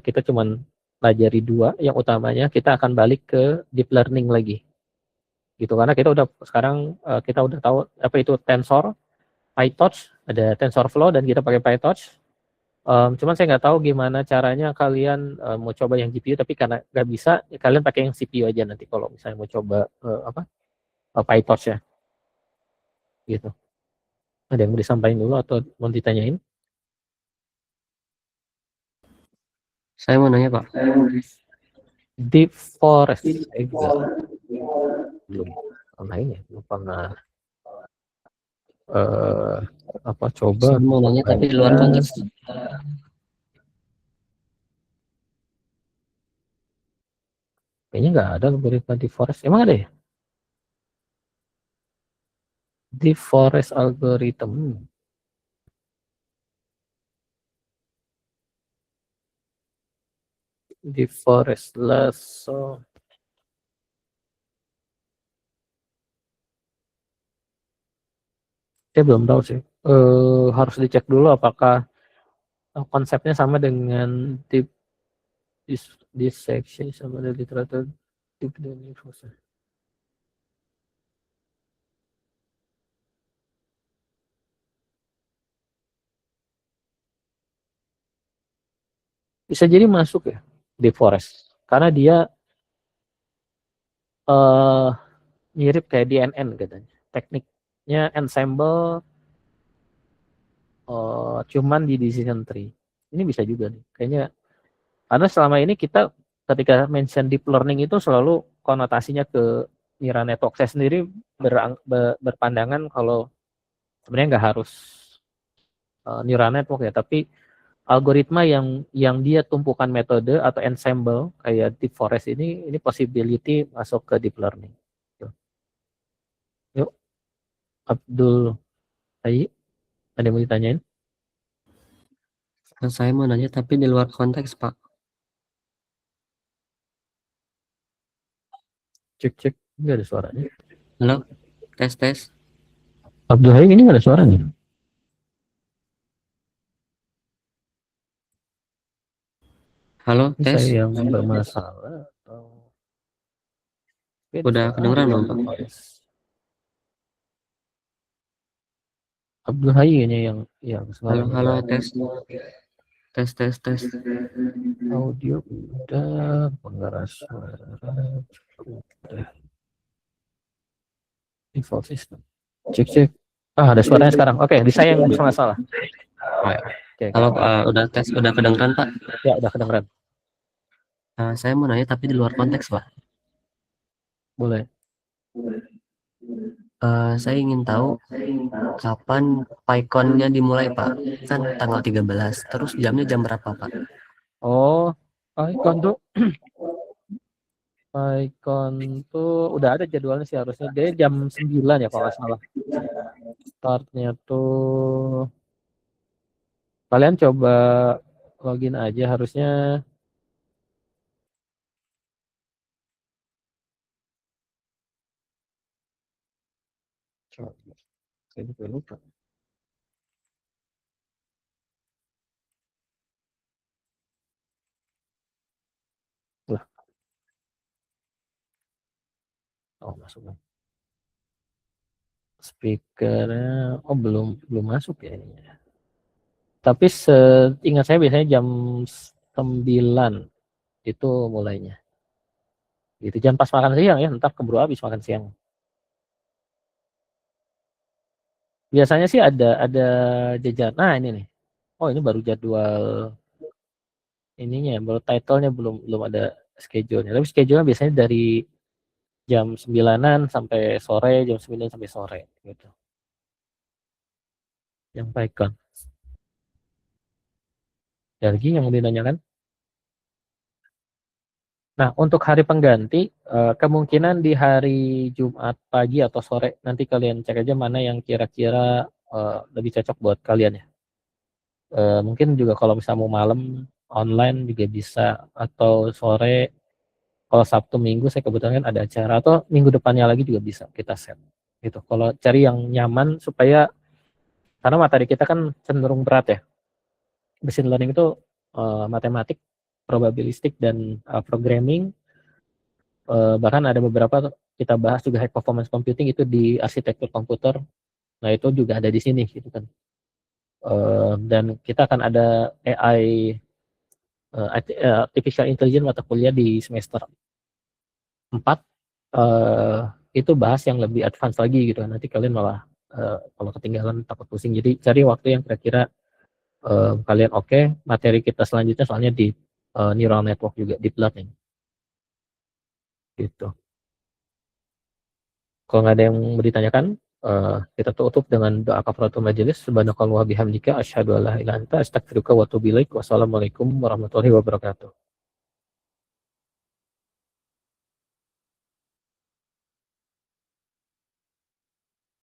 kita cuman pelajari 2, yang utamanya kita akan balik ke deep learning lagi, gitu. Karena kita udah sekarang, kita udah tahu apa itu tensor, PyTorch, ada TensorFlow dan kita pakai PyTorch. Cuman saya nggak tahu gimana caranya kalian mau coba yang GPU, tapi karena nggak bisa, ya kalian pakai yang CPU aja nanti kalau misalnya mau coba PyTorch ya, gitu. Ada yang mau disampaikan dulu atau mau ditanyain? Saya mau nanya Pak. Deep Forest, saya juga belum pernah ini, belum pernah coba. Saya mau nanya tapi di luar konteks. Kayaknya nggak ada algoritma Deep Forest. Emang ada ya? Deep Forest algorithm. Deep Forest Lasso. Saya belum tahu sih. Harus dicek dulu apakah konsepnya sama dengan deep dissection sama dengan literatur deep learning process. Bisa jadi masuk ya Deep Forest karena dia uh, mirip kayak DNN katanya. Tekniknya ensemble, cuman di decision tree. Ini bisa juga nih. Kayaknya karena selama ini kita ketika mention deep learning itu selalu konotasinya ke neural network. Saya sendiri berpandangan kalau sebenarnya nggak harus neural network ya, tapi algoritma yang dia tumpukan metode atau ensemble kayak deep forest ini possibility masuk ke deep learning. Yuk, Abdul Ayi, ada yang mau ditanyain? Saya mau nanya tapi di luar konteks Pak. Cek, nggak ada suaranya. Halo, tes. Abdul Ayi ini nggak ada suaranya. Halo, Ini tes. saya yang bermasalah atau Udah kedengeran belum Pak? Abdul Hayy ini yang suaranya Halo, nggak tes. audio udah, pengeras suara udah, default system. Cek. Ada suaranya sekarang. Oke, di saya yang bermasalah. Oh, ya. Oke. Halo, udah tes, udah kedengeran Pak? Ya, udah kedengeran. Saya mau nanya tapi di luar konteks Pak. Boleh. Saya ingin tahu kapan PyCon-nya dimulai Pak? Kan tanggal 13. Terus jamnya jam berapa Pak? Oh, PyCon tuh PyCon tuh udah ada jadwalnya sih harusnya. Dia jam 9 ya kalau nggak salah. Startnya tuh kalian coba login aja harusnya. Coba. Saya juga lupa. Lah, masuk. Speakernya, belum masuk ya ininya. Tapi seingat saya biasanya jam 9 itu mulainya. Gitu, jam pas makan siang ya, ntar keburu habis makan siang. Biasanya sih ada jajan. Nah, ini nih. Oh, ini baru jadwal ininya, baru title-nya belum ada schedule-nya. Tapi schedule-nya biasanya dari jam 9-an sampai sore, jam 9 sampai sore gitu. Yang PyCon. Ya, lagi yang mau ditanyakan? Nah, untuk hari pengganti, kemungkinan di hari Jumat pagi atau sore, nanti kalian cek aja mana yang kira-kira lebih cocok buat kalian ya. Mungkin juga kalau misalnya mau malam, online juga bisa, atau sore. Kalau Sabtu Minggu saya kebetulan kan ada acara, atau minggu depannya lagi juga bisa kita set gitu. Kalau cari yang nyaman supaya, karena materi kita kan cenderung berat ya. Machine learning itu matematik, probabilistik, dan programming. Bahkan ada beberapa kita bahas juga high performance computing itu di arsitektur komputer. Nah itu juga ada di sini gitu kan. Dan kita akan ada AI, artificial intelligence mata kuliah di semester 4. Itu bahas yang lebih advance lagi gitu kan. Nanti kalian malah kalau ketinggalan takut pusing. Jadi cari waktu yang kira-kira kalian oke. Materi kita selanjutnya soalnya di neural network juga, deep learning gitu. Kalau nggak ada yang mau ditanyakan, kita tutup dengan doa kafaratul majelis. Subhanakallah bihamdika asyhadu an la ilaha illa anta astaghfiruka wa atubu ilaik. Wassalamualaikum warahmatullahi wabarakatuh.